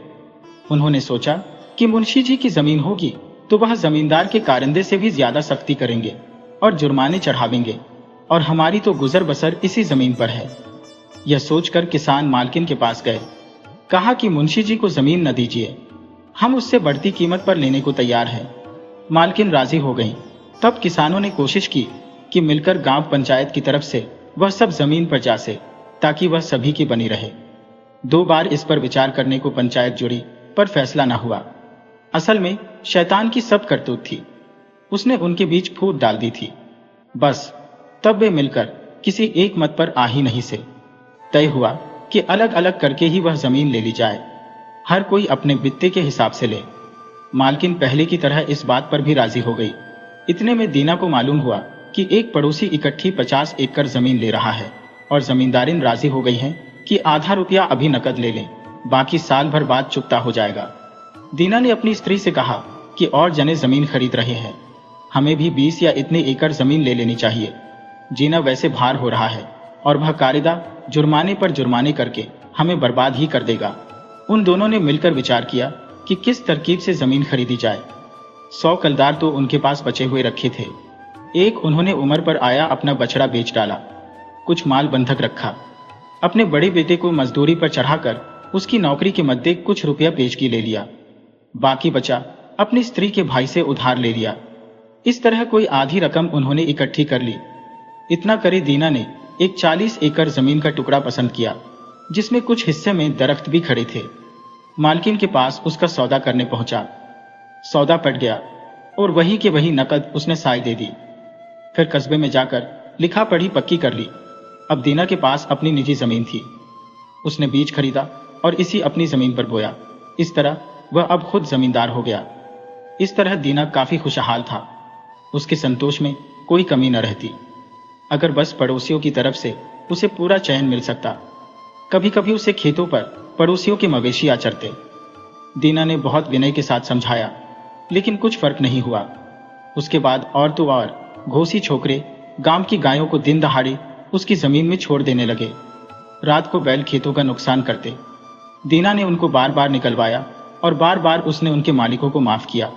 उन्होंने सोचा कि मुंशी जी की जमीन होगी तो वह जमींदार के कारिंदे से भी ज्यादा सख्ती करेंगे और जुर्माने चढ़ावेंगे, और हमारी तो गुजर बसर इसी जमीन पर है। यह सोचकर किसान मालकिन के पास गए। कहा कि मुंशी जी को जमीन न दीजिए, हम उससे बढ़ती कीमत पर लेने को तैयार हैं। मालकिन राजी हो गई। तब किसानों ने कोशिश की कि मिलकर गांव पंचायत की तरफ से वह सब जमीन पर जासे, ताकि वह सभी की बनी रहे। 2 बार इस पर विचार करने को पंचायत जुड़ी, पर फैसला न हुआ। असल में शैतान की सब करतूत थी, उसने उनके बीच फूट डाल दी थी। बस तब वे मिलकर किसी एक मत पर आ ही नहीं से। तय हुआ कि अलग अलग करके ही वह जमीन ले ली जाए, हर कोई अपने बित्ते के हिसाब से ले। मालकिन पहले की तरह इस बात पर भी राजी हो गई। इतने में दीना को मालूम हुआ कि एक पड़ोसी इकट्ठी 50 एकड़ जमीन ले रहा है और जमींदारिन राजी हो गई हैं कि आधा रुपया अभी नकद ले लें, बाकी साल भर बाद चुकता हो जाएगा। दीना ने अपनी स्त्री से कहा कि और जने जमीन खरीद रहे हैं, हमें भी 20 या इतने एकड़ जमीन ले लेनी चाहिए। जीना वैसे भार हो रहा है और वह कारिदा जुर्माने पर जुर्माने करके हमें बर्बाद ही कर देगा। उन दोनों ने मिलकर विचार किया कि किस तरकीब से जमीन खरीदी जाए। 100 कलदार तो उनके पास बचे हुए रखे थे। एक उन्होंने उम्र पर आया अपना बछड़ा बेच डाला, कुछ माल बंधक रखा, अपने बड़े बेटे को मजदूरी पर चढ़ाकर उसकी नौकरी के मद्दे कुछ रुपया पेशगी ले लिया, बाकी बचा अपनी स्त्री के भाई से उधार ले लिया। इस तरह कोई आधी रकम उन्होंने इकट्ठी कर ली। इतना करे दीना ने एक 40 एकड़ जमीन का टुकड़ा पसंद किया, जिसमें कुछ हिस्से में दरख्त भी खड़े थे। मालकिन के पास उसका सौदा करने पहुंचा। सौदा पट गया और वही के वही नकद उसने साई दे दी। फिर कस्बे में जाकर लिखा पढ़ी पक्की कर ली। अब दीना के पास अपनी निजी जमीन थी। उसने बीज खरीदा और इसी अपनी जमीन पर बोया। इस तरह वह अब खुद जमींदार हो गया। इस तरह दीना काफी खुशहाल था। उसके संतोष में कोई कमी न रहती। अगर बस पड़ोसियों की तरफ से उसे पूरा चैन मिल सकता। कभी कभी उसे खेतों पर पड़ोसियों के मवेशी आचरते। दीना ने बहुत विनय के साथ समझाया, लेकिन कुछ फर्क नहीं हुआ। उसके बाद और तो और घोसी छोकरे गांव की गायों को दिन दहाड़े उसकी जमीन में छोड़ देने लगे। रात को बैल खेतों का नुकसान करते। दीना ने उनको बार बार निकलवाया और बार बार उसने उनके मालिकों को माफ किया।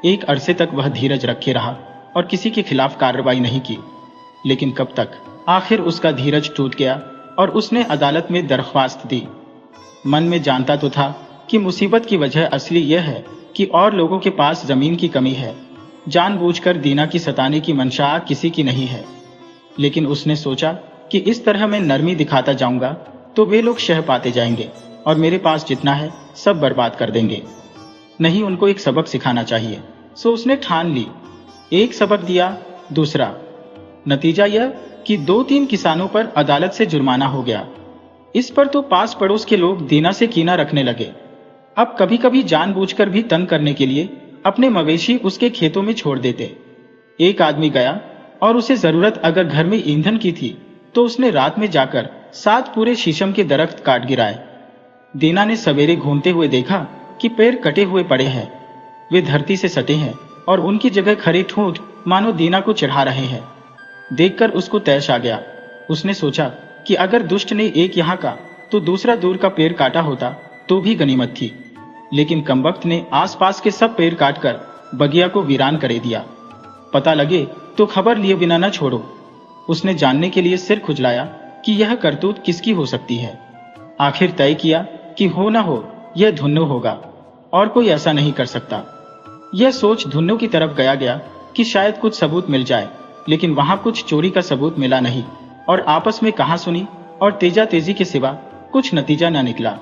एक अरसे तक वह धीरज रखे रहा और किसी के खिलाफ कार्रवाई नहीं की। लेकिन कब तक? आखिर उसका धीरज टूट गया और उसने अदालत में दरख्वास्त दी। मन में जानता तो था कि मुसीबत की वजह असली यह है कि और लोगों के पास जमीन की कमी है। जानबूझकर दीना की सताने की मंशा किसी की नहीं है। लेकिन उसने सोचा कि इस तरह मैं नरमी दिखाता जाऊंगा तो वे लोग शह पाते जाएंगे और मेरे पास जितना है सब बर्बाद कर देंगे। नहीं, उनको एक सबक सिखाना चाहिए। सो उसने ठान ली। एक सबक दिया, दूसरा। नतीजा यह कि 2-3 किसानों पर अदालत से जुर्माना हो गया। इस पर तो पास पड़ोस के लोग दीना से कीना रखने लगे। अब कभी कभी जानबूझकर भी तंग करने के लिए अपने मवेशी उसके खेतों में छोड़ देते। एक आदमी गया और उसे जरूरत अगर घर में ईंधन की थी तो उसने रात में जाकर 7 पूरे शीशम के दरख्त काट गिराए। दीना ने सवेरे घूमते हुए देखा कि पेड़ कटे हुए पड़े हैं। वे धरती से सटे हैं और उनकी जगह खड़े ठूंठ मानो दीना को चढ़ा रहे हैं। देखकर उसको तैश आ गया। उसने सोचा कि अगर दुष्ट ने एक यहाँ का तो दूसरा दूर का पेड़ काटा होता तो भी गनीमत थी। लेकिन कमबख्त ने आसपास के सब पेड़ काटकर बगिया को वीरान करे दिया। पता लगे तो खबर लिए बिना न छोड़ो। उसने जानने के लिए सिर खुजलाया कि यह करतूत किसकी हो सकती है। आखिर तय किया कि हो न हो यह धुन्नो होगा और कोई ऐसा नहीं कर सकता। यह सोच धुन्नो की तरफ गया कि शायद कुछ सबूत मिल जाए, लेकिन वहां कुछ चोरी का सबूत मिला नहीं और आपस में कहा सुनी और तेजा तेजी के सिवा कुछ नतीजा न निकला।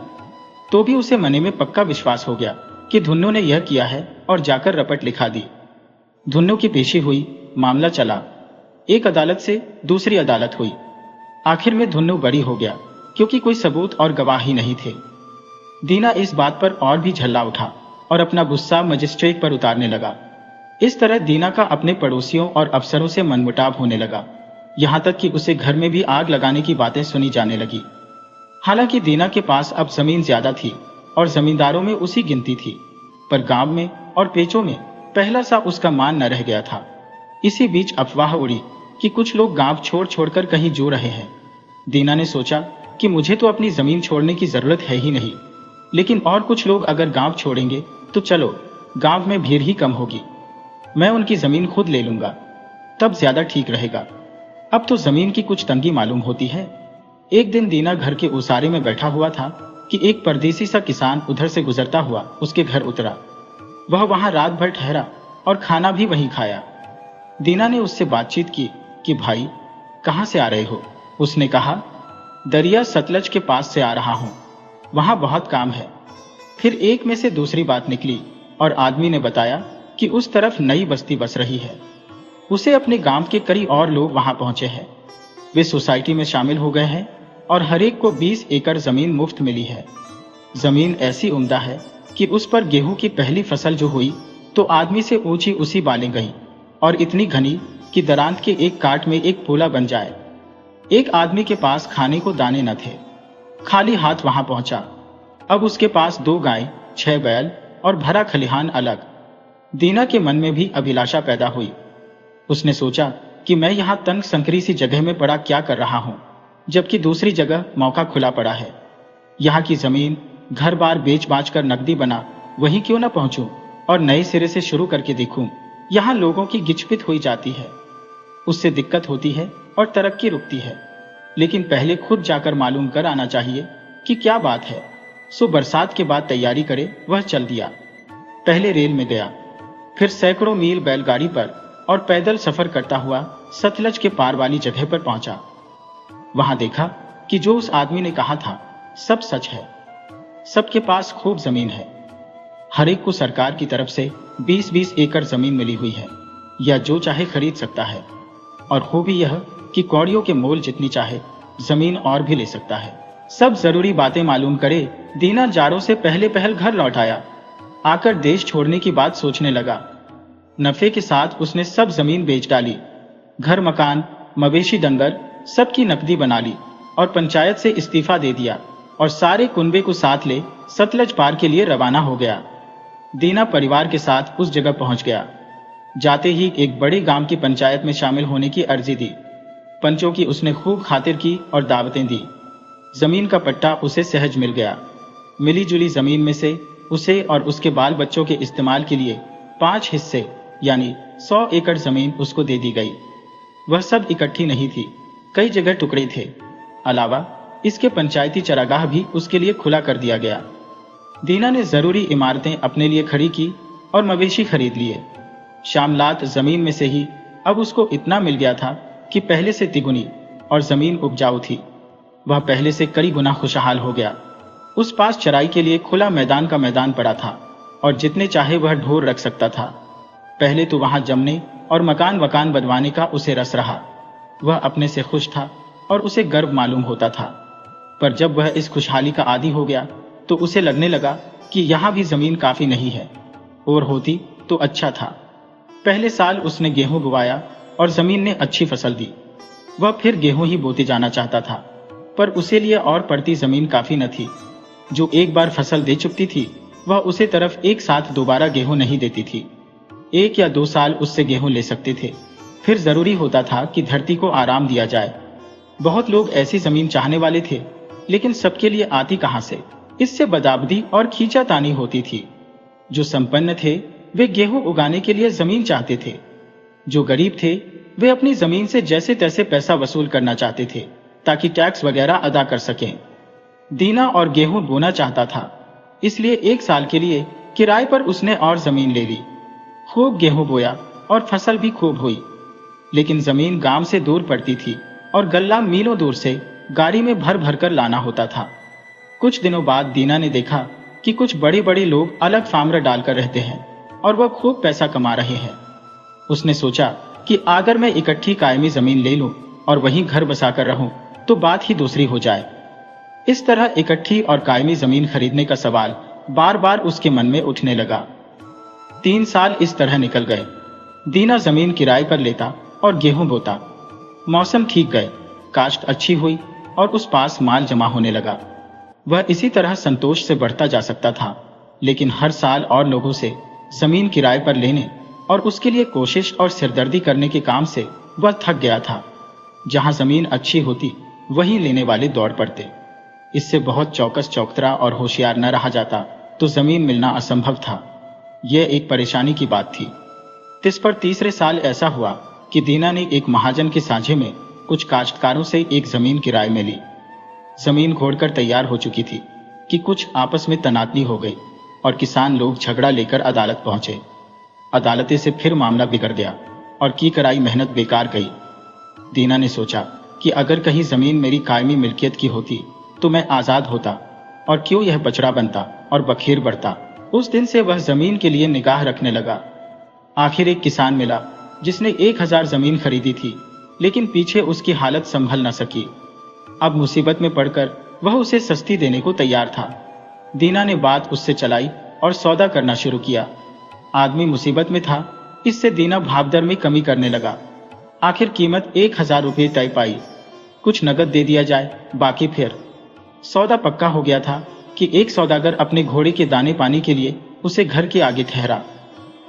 तो भी उसे मने में पक्का विश्वास हो गया कि धुन्नो ने यह किया है और जाकर रपट लिखा दी। धुन्नो की पेशी हुई, मामला चला। एक अदालत से दूसरी अदालत हुई। आखिर में धुन्नु बरी हो गया, क्योंकि कोई सबूत और गवाह ही नहीं थे। दीना इस बात पर और भी झल्ला उठा और अपना गुस्सा मजिस्ट्रेट पर उतारने लगा। इस तरह दीना का अपने पड़ोसियों और अफसरों से मनमुटाव होने लगा, यहाँ तक कि उसे घर में भी आग लगाने की बातें सुनी जाने लगी। हालांकि दीना के पास अब जमीन ज्यादा थी और जमींदारों में उसी गिनती थी, पर गांव में और पेचों में पहला सा उसका मान न रह गया था। इसी बीच अफवाह उड़ी कि कुछ लोग गांव छोड़ छोड़कर कहीं जो रहे हैं। दीना ने सोचा कि मुझे तो अपनी जमीन छोड़ने की जरूरत है ही नहीं, लेकिन और कुछ लोग अगर गांव छोड़ेंगे तो चलो, गांव में भीड़ ही कम होगी। मैं उनकी जमीन खुद ले लूंगा, तब ज्यादा ठीक रहेगा। अब तो जमीन की कुछ तंगी मालूम होती है। एक दिन दीना घर के उसारे में बैठा हुआ था कि एक परदेसी सा किसान उधर से गुजरता हुआ उसके घर उतरा। वह वहां रात भर ठहरा और खाना भी वहीं खाया। दीना ने उससे बातचीत की कि भाई, कहां से आ रहे हो? उसने कहा, दरिया सतलज के पास से आ रहा हूं, वहां बहुत काम है। फिर एक में से दूसरी बात निकली और आदमी ने बताया कि उस तरफ नई बस्ती बस रही है। उसे अपने गांव के कई और लोग वहां पहुंचे हैं। वे सोसाइटी में शामिल हो गए हैं और हर एक को 20 एकड़ जमीन मुफ्त मिली है। जमीन ऐसी उम्दा है कि उस पर गेहूं की पहली फसल जो हुई तो आदमी से ऊंची उसी बालें गई और इतनी घनी कि दरांत के एक काट में एक पोला बन जाए। एक आदमी के पास खाने को दाने न थे, खाली हाथ वहां पहुंचा। अब उसके पास 2 गाय, 6 बैल और भरा खलिहान अलग। दीना के मन में भी अभिलाषा पैदा हुई। उसने सोचा कि मैं यहां तंग संकरी सी जगह में पड़ा क्या कर रहा हूं, जबकि दूसरी जगह मौका खुला पड़ा है। यहाँ की जमीन घर बार बेच बाच कर नकदी बना, वहीं क्यों न पहुंचूं और नए सिरे से शुरू करके देखूं। यहाँ लोगों की गिचपिट हुई जाती है, उससे दिक्कत होती है और तरक्की रुकती है, लेकिन पहले खुद जाकर मालूम कर आना चाहिए कि क्या बात है। सो बरसात के बाद तैयारी करे वह चल दिया। पहले रेल में गया, फिर सैकड़ों मील बैलगाड़ी पर और पैदल सफर करता हुआ सतलज के पार वाली जगह पर पहुंचा। वहां देखा कि जो उस आदमी ने कहा था सब सच है। सबके पास खूब जमीन है। हर एक को सरकार की तरफ से 20-20 एकड़ जमीन मिली हुई है, या जो चाहे खरीद सकता है। और खूबी यह कि कौड़ियों के मोल जितनी चाहे जमीन और भी ले सकता है। सब जरूरी बातें मालूम करे दीना जारों से पहले पहल घर लौट आया। आकर देश छोड़ने की बात सोचने लगा। नफे के साथ उसने सब जमीन बेच डाली, घर मकान मवेशी डंगर सबकी नकदी बना ली और पंचायत से इस्तीफा दे दिया और सारे कुनबे को साथ ले सतलज पार के लिए रवाना हो गया। दीना परिवार के साथ उस जगह पहुंच गया। जाते ही एक बड़े गांव की पंचायत में शामिल होने की अर्जी दी। पंचों की उसने खूब खातिर की और दावतें दी। जमीन का पट्टा उसे सहज मिल गया। मिली जुली जमीन में से उसे और उसके बाल बच्चों के इस्तेमाल के लिए 5 हिस्से यानी 100 एकड़ जमीन उसको दे दी गई। वह सब इकट्ठी नहीं थी, कई जगह टुकड़े थे। अलावा इसके पंचायती चरागाह भी उसके लिए खुला कर दिया गया। दीना ने जरूरी इमारतें अपने लिए खड़ी की और मवेशी खरीद लिए। शामलात जमीन में से ही अब उसको इतना मिल गया था कि पहले से तिगुनी, और जमीन उपजाऊ थी। वह पहले से कई गुना खुशहाल हो गया। उस पास चराई के लिए खुला मैदान का मैदान पड़ा था और जितने चाहे वह ढोर रख सकता था। पहले तो वहां जमने और मकान वकान बनवाने का उसे रस रहा। वह अपने से खुश था और उसे गर्व मालूम होता था। पर जब वह इस खुशहाली का आदी हो गया तो उसे लगने लगा कि यहाँ भी जमीन काफी नहीं है, और होती तो अच्छा था। पहले साल उसने गेहूं बुवाया और जमीन ने अच्छी फसल दी। वह फिर गेहूं ही बोते जाना चाहता था, पर उसे लिए और पड़ती जमीन काफी न थी। जो एक बार फसल दे चुकती थी वह उसे तरफ एक साथ दोबारा गेहूं नहीं देती थी। 1 या 2 साल उससे गेहूं ले सकते थे, फिर जरूरी होता था कि धरती को आराम दिया जाए। बहुत लोग ऐसी जमीन चाहने वाले थे, लेकिन सबके लिए आती कहां से। इससे बदाबदी और खींचातानी होती थी। जो संपन्न थे वे गेहूं उगाने के लिए जमीन चाहते थे। जो गरीब थे वे अपनी जमीन से जैसे तैसे पैसा वसूल करना चाहते थे ताकि टैक्स वगैरह अदा कर सकें। दीना और गेहूं बोना चाहता था, इसलिए 1 साल के लिए किराए पर उसने और जमीन ले ली। खूब गेहूं बोया और फसल भी खूब हुई, लेकिन जमीन गांव से दूर पड़ती थी और गल्ला मीलों दूर से गाड़ी में भर भर कर लाना होता था। कुछ दिनों बाद दीना ने देखा कि कुछ बड़े बड़े लोग अलग फार्म डालकर रहते हैं और वह खूब पैसा कमा रहे हैं। उसने सोचा कि अगर मैं इकट्ठी कायमी जमीन ले लूं और वहीं घर बसाकर रहूं तो बात ही दूसरी हो जाए। इस तरह इकट्ठी और कायमी जमीन खरीदने का सवाल बार बार उसके मन में उठने लगा। 3 साल इस तरह निकल गए। दीना जमीन किराए पर लेता और गेहूं बोता। मौसम ठीक गए, काश्त अच्छी हुई और उस पास माल जमा होने लगा। वह इसी तरह संतोष से बढ़ता जा सकता था, लेकिन हर साल और लोगों से जमीन किराए पर लेने और उसके लिए कोशिश और सिरदर्दी करने के काम से वह थक गया था। जहां जमीन अच्छी होती वहीं लेने वाले दौड़ पड़ते। इससे बहुत चौकस चौकतरा और होशियार न रहा जाता तो जमीन मिलना असंभव था। यह एक परेशानी की बात थी। इस पर तीसरे साल ऐसा हुआ कि दीना ने एक महाजन के साझे में कुछ काश्तकारों से एक जमीन किराए में ली। जमीन घोड़कर तैयार हो चुकी थी कि कुछ आपस में तनातनी हो गई और किसान लोग झगड़ा लेकर अदालत पहुंचे। अदालतें से फिर मामला बिगड़ गया और की कराई मेहनत बेकार गई। दीना ने सोचा कि अगर कहीं जमीन मेरी कायमी मिल्कियत की होती तो मैं आजाद होता और क्यों यह बछड़ा बनता और बखेर बढ़ता। उस दिन से वह जमीन के लिए निगाह रखने लगा। आखिर एक किसान मिला जिसने 1000 जमीन खरीदी थी, लेकिन पीछे उसकी हालत संभल न सकी। अब मुसीबत में पड़कर वह उसे सस्ती देने को तैयार था। दीना ने बात उससे चलाई और सौदा करना शुरू किया। आदमी मुसीबत में था, इससे दीना भावदर में कमी करने लगा। आखिर कीमत 1000 रुपये तय पाई। कुछ नगद दे दिया जाए, बाकी फिर। सौदा पक्का हो गया था कि एक सौदागर अपने घोड़े के दाने पानी के लिए उसे घर के आगे ठहरा।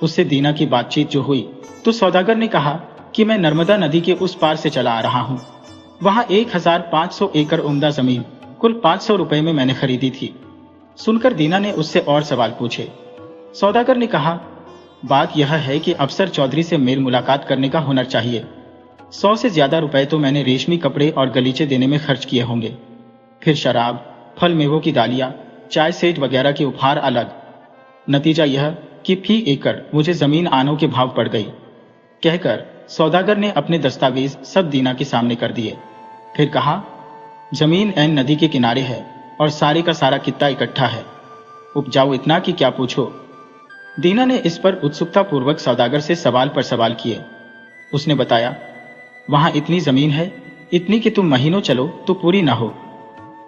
उससे दीना की बातचीत जो हुई तो सौदागर ने कहा कि मैं नर्मदा नदी के उस पार से चला आ रहा हूं। वहां 1500 एकड़ उम्दा जमीन कुल 500 रुपए में मैंने खरीदी थी। सुनकर दीना ने उससे और सवाल पूछे। सौदागर ने कहा, बात यह है कि अफसर चौधरी से मेल मुलाकात करने का हुनर चाहिए। 100 से ज्यादा रुपए तो मैंने रेशमी कपड़े और गलीचे देने में खर्च किए होंगे। फिर शराब, फल मेवों की डालियां, चाय सेट वगैरह के उपहार अलग। नतीजा यह कि फी एकड़ मुझे जमीन आनों के भाव पड़ गई। कहकर सौदागर ने अपने दस्तावेज सब दीना के सामने कर दिए। फिर कहा, जमीन ऐन नदी के किनारे है और सारे का सारा कित्ता इकट्ठा है। उपजाऊ इतना कि क्या पूछो। दीना ने इस पर उत्सुकता पूर्वक सौदागर से सवाल पर सवाल किए। उसने बताया, वहां इतनी जमीन है, इतनी कि तुम महीनों चलो तो पूरी ना हो।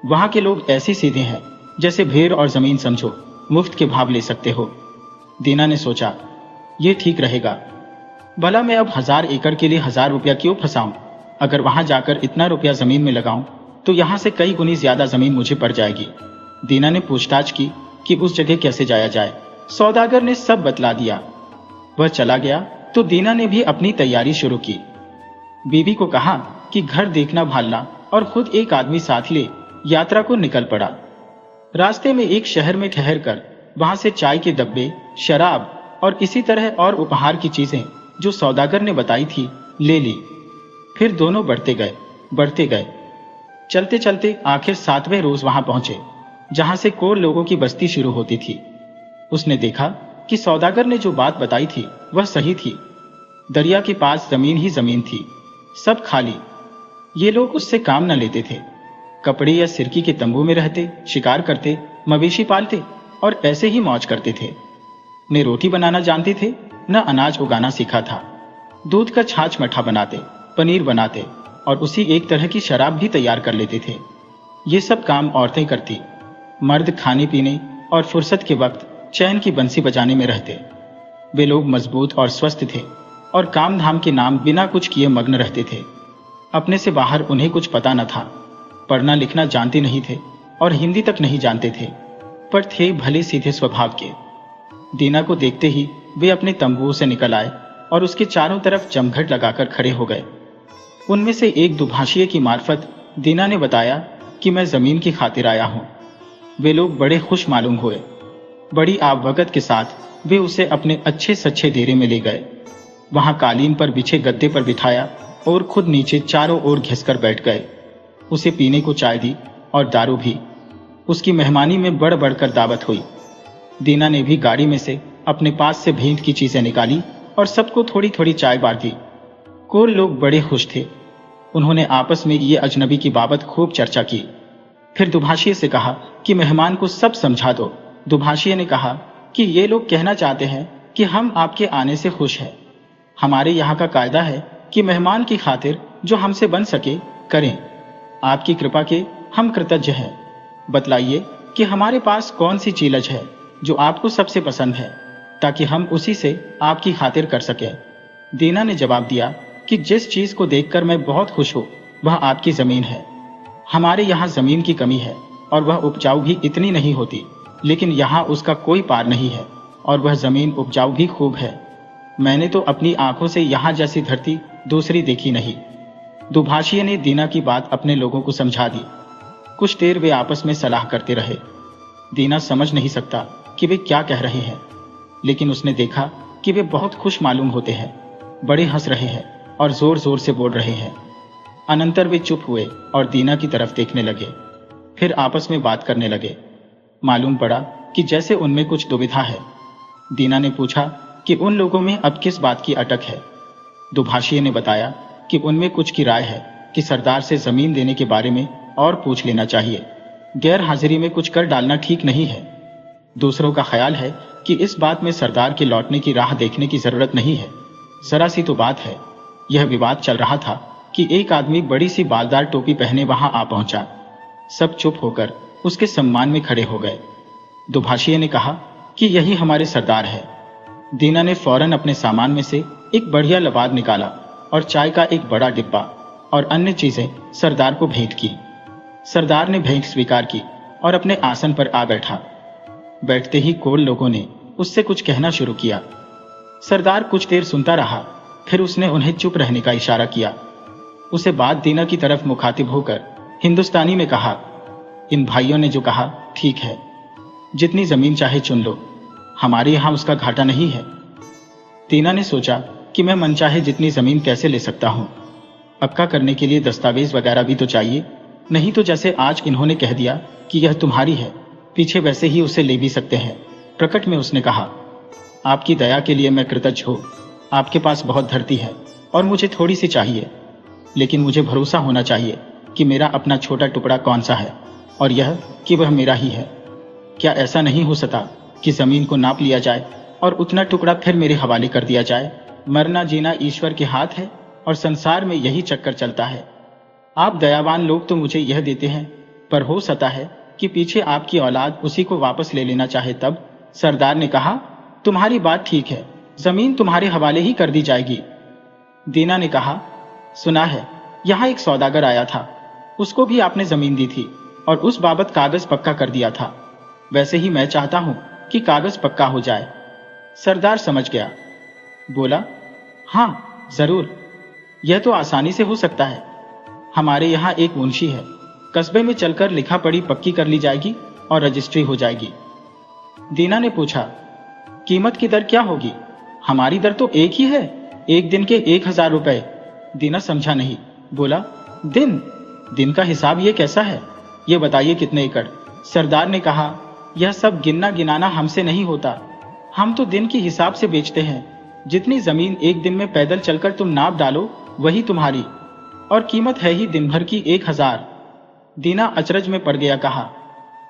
वहां के लोग ऐसे सीधे हैं जैसे भेड़ और जमीन समझो, मुफ्त के भाव ले सकते हो। दीना ने सोचा, यह ठीक रहेगा। भला मैं अब 1000 एकड़ के लिए 1000 रुपया क्यों फंसाऊं? अगर वहां जाकर इतना रुपया जमीन में लगाऊं तो यहां से कई गुनी ज्यादा जमीन मुझे पड़ जाएगी। दीना ने पूछताछ की कि उस जगह कैसे जाया जाए। सौदागर ने सब बतला दिया। वह चला गया तो दीना ने भी अपनी तैयारी शुरू की। बीबी को कहा कि घर देखना भालना और खुद एक आदमी साथ ले यात्रा को निकल पड़ा। रास्ते में एक शहर में ठहरकर वहां से चाय के डब्बे, शराब और इसी तरह और उपहार की चीजें जो सौदागर ने बताई थी ले ली। फिर दोनों बढ़ते गए। चलते चलते आखिर 7वें रोज वहां पहुंचे, जहां से कोर लोगों की बस्ती शुरू होती थी। उसने देखा कि सौदागर ने जो बात बताई थी वह सही थी। दरिया के पास जमीन ही जमीन थी, सब खाली। ये लोग उससे काम न लेते थे। कपड़े या सिरकी के तंबू में रहते, शिकार करते, मवेशी पालते और ऐसे ही मौज करते थे। न रोटी बनाना जानते थे, न अनाज उगाना सीखा था। दूध का छाछ मठा बनाते, पनीर बनाते और उसी एक तरह की शराब भी तैयार कर लेते थे। ये सब काम औरतें करती। मर्द खाने पीने और फुर्सत के वक्त चैन की बंसी बजाने में रहते। वे लोग मजबूत और स्वस्थ थे और काम धाम के नाम बिना कुछ किए मग्न रहते थे। अपने से बाहर उन्हें कुछ पता न था। पढ़ना लिखना जानते नहीं थे और हिंदी तक नहीं जानते थे, पर थे भले सीधे स्वभाव के। दीना को देखते ही वे अपने तंबू से निकल आए और उसके चारों तरफ जमघट लगाकर खड़े हो गए। उनमें से एक दुभाषिए की मार्फत दीना ने बताया कि मैं जमीन की खातिर आया हूं। वे लोग बड़े खुश मालूम हुए। बड़ी आवभगत के साथ वे उसे अपने अच्छे सच्चे डेरे में ले गए। वहां कालीन पर बिछे गद्दे पर बिठाया और खुद नीचे चारों ओर घिसकर बैठ गए। उसे पीने को चाय दी और दारू भी। उसकी मेहमानी में बढ़ बढ़कर दावत हुई। दीना ने भी गाड़ी में से अपने पास से भेंट की चीजें निकाली और सबको थोड़ी थोड़ी चाय बांट दी। कोल लोग बड़े खुश थे। उन्होंने आपस में ये अजनबी की बाबत खूब चर्चा की। फिर दुभाषिए से कहा कि मेहमान को सब समझा दो। दुभाषिए ने कहा कि ये लोग कहना चाहते हैं कि हम आपके आने से खुश हैं। हमारे यहाँ का कायदा है कि मेहमान की खातिर जो हमसे बन सके करें। आपकी कृपा के हम कृतज्ञ हैं। बतलाइए कि हमारे पास कौन सी चीलज है जो आपको सबसे पसंद है, ताकि हम उसी से आपकी खातिर कर सकें। दीना ने जवाब दिया कि जिस चीज को देखकर मैं बहुत खुश हूँ वह आपकी जमीन है। हमारे यहाँ जमीन की कमी है और वह उपजाऊ भी इतनी नहीं होती, लेकिन यहाँ उसका कोई पार नहीं है और वह जमीन उपजाऊ भी खूब है। मैंने तो अपनी आंखों से यहाँ जैसी धरती दूसरी देखी नहीं। दुभाषिए ने दीना की बात अपने लोगों को समझा दी। कुछ देर वे आपस में सलाह करते रहे। दीना समझ नहीं सकता कि वे क्या कह रहे हैं, लेकिन उसने देखा कि वे बहुत खुश मालूम होते हैं, बड़े हंस रहे हैं और जोर जोर से बोल रहे हैं। अनंतर वे चुप हुए और दीना की तरफ देखने लगे, फिर आपस में बात करने लगे। मालूम पड़ा कि जैसे उनमें कुछ दुविधा है। दीना ने पूछा कि उन लोगों में अब किस बात की अटक है। दुभाषिए ने बताया कि उनमें कुछ की राय है कि सरदार से जमीन देने के बारे में और पूछ लेना चाहिए। गैर हाजिरी में कुछ कर डालना ठीक नहीं है। दूसरों का ख्याल है कि इस बात में सरदार के लौटने की राह देखने की जरूरत नहीं है। जरा सी तो बात है। यह विवाद चल रहा था कि एक आदमी बड़ी सी बालदार टोपी पहने वहां आ पहुंचा। सब चुप होकर उसके सम्मान में खड़े हो गए। दुभाषिए ने कहा कि यही हमारे सरदार है। दीना ने फौरन अपने सामान में से एक बढ़िया लबाद निकाला और चाय का एक बड़ा डिब्बा और अन्य चीजें सरदार को भेंट की। सरदार ने भेंट स्वीकार की और अपने आसन पर आ बैठा। बैठते ही कोल लोगों ने उससे कुछ कहना शुरू किया। सरदार कुछ देर सुनता रहा, फिर उसने उन्हें चुप रहने का इशारा किया। उसे बाद दीना की तरफ मुखातिब होकर हिंदुस्तानी में कहा, इन भाइयों ने जो कहा ठीक है, जितनी जमीन चाहे चुन लो, हमारे यहां उसका घाटा नहीं है। दीना ने सोचा कि मैं मनचाहे जितनी जमीन कैसे ले सकता हूं। पक्का करने के लिए दस्तावेज वगैरह भी तो चाहिए, नहीं तो जैसे आज इन्होंने कह दिया कि यह तुम्हारी है, पीछे वैसे ही उसे ले भी सकते हैं। प्रकट में उसने कहा, आपकी दया के लिए मैं कृतज्ञ हूं। आपके पास बहुत धरती है और मुझे थोड़ी सी चाहिए, लेकिन मुझे भरोसा होना चाहिए कि मेरा अपना छोटा टुकड़ा कौन सा है और यह कि वह मेरा ही है। क्या ऐसा नहीं हो सकता कि जमीन को नाप लिया जाए और उतना टुकड़ा फिर मेरे हवाले कर दिया जाए? मरना जीना ईश्वर के हाथ है और संसार में यही चक्कर चलता है। आप दयावान लोग तो मुझे यह देते हैं, पर हो सकता है कि पीछे आपकी औलाद उसी को वापस ले लेना चाहे तब। सरदार ने कहा, तुम्हारी बात ठीक है, जमीन तुम्हारे हवाले ही कर दी जाएगी। दीना ने कहा, सुना है यहाँ एक सौदागर आया था, उसको भी आपने जमीन दी थी और उस बाबत कागज पक्का कर दिया था। वैसे ही मैं चाहता हूं कि कागज पक्का हो जाए। सरदार समझ गया, बोला, हाँ जरूर, यह तो आसानी से हो सकता है। हमारे यहाँ एक मुंशी है, कस्बे में चलकर लिखा पढ़ी पक्की कर ली जाएगी और रजिस्ट्री हो जाएगी। दीना ने पूछा, कीमत की दर क्या होगी? हमारी दर तो एक ही है, एक दिन के 1000 रुपए। दीना समझा नहीं, बोला, दिन का हिसाब ये कैसा है? ये बताइए कितने एकड़? सरदार ने कहा, यह सब गिनना गिनाना हमसे नहीं होता, हम तो दिन के हिसाब से बेचते हैं। जितनी जमीन एक दिन में पैदल चलकर तुम नाप डालो वही तुम्हारी, और कीमत है ही दिन भर की 1000। दीना अचरज में पड़ गया, कहा,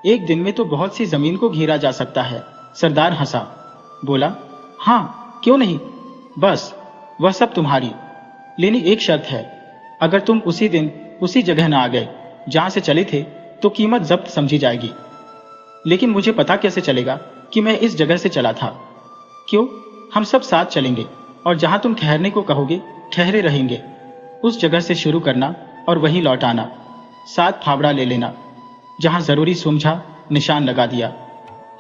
एक दिन में तो बहुत सी जमीन को घेरा जा सकता है। सरदार हंसा, बोला, हाँ क्यों नहीं, बस वह सब तुम्हारी, लेनी एक शर्त है, अगर तुम उसी दिन उसी जगह ना आ गए जहां से चले थे तो कीमत जब्त समझी जाएगी। लेकिन मुझे पता कैसे चलेगा कि मैं इस जगह से चला था? क्यों, हम सब साथ चलेंगे और जहां तुम ठहरने को कहोगे ठहरे रहेंगे। उस जगह से शुरू करना और वहीं लौट आना। 7 फावड़ा ले लेना। जहां जरूरी समझा निशान लगा दिया।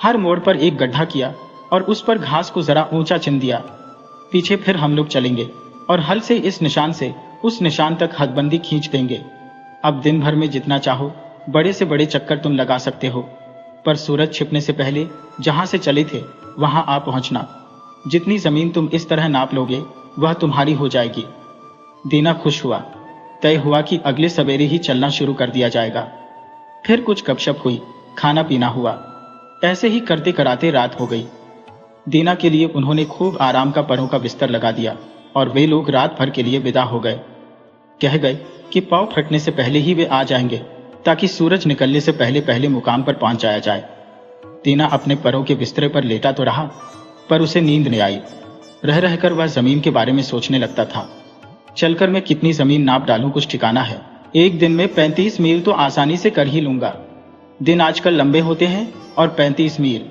हर मोड़ पर एक गड्ढा किया और उस पर घास को जरा ऊंचा चिन दिया। पीछे फिर हम लोग चलेंगे और हल से इस निशान से उस निशान तक हदबंदी खींच देंगे। अब दिन भर में जितना चाहो बड़े से बड़े चक्कर तुम लगा सकते हो, पर सूरज छिपने से पहले जहां से चले थे वहां आ पहुंचना। जितनी जमीन तुम इस तरह नाप लोगे वह तुम्हारी हो जाएगी। दीना खुश हुआ। तय हुआ कि अगले सवेरे ही चलना शुरू कर दिया जाएगा। फिर कुछ गपशप हुई, खाना पीना हुआ। ऐसे ही करते कराते रात हो गई। दीना के लिए उन्होंने खूब आराम का परों का बिस्तर लगा दिया और वे लोग रात भर के लिए विदा हो गए। कह गए कि पाँव फटने से पहले ही वे आ जाएंगे ताकि सूरज निकलने से पहले पहले मुकाम पर पहुंच जाया जाए। दीना अपने परों के बिस्तरे पर लेटा तो रहा, पर उसे नींद नहीं आई। रह रहकर वह जमीन के बारे में सोचने लगता था। चलकर मैं कितनी जमीन नाप डालूं कुछ ठिकाना है। एक दिन में 35 मील तो आसानी से कर ही लूंगा। दिन आजकल लंबे होते हैं और 35 मील,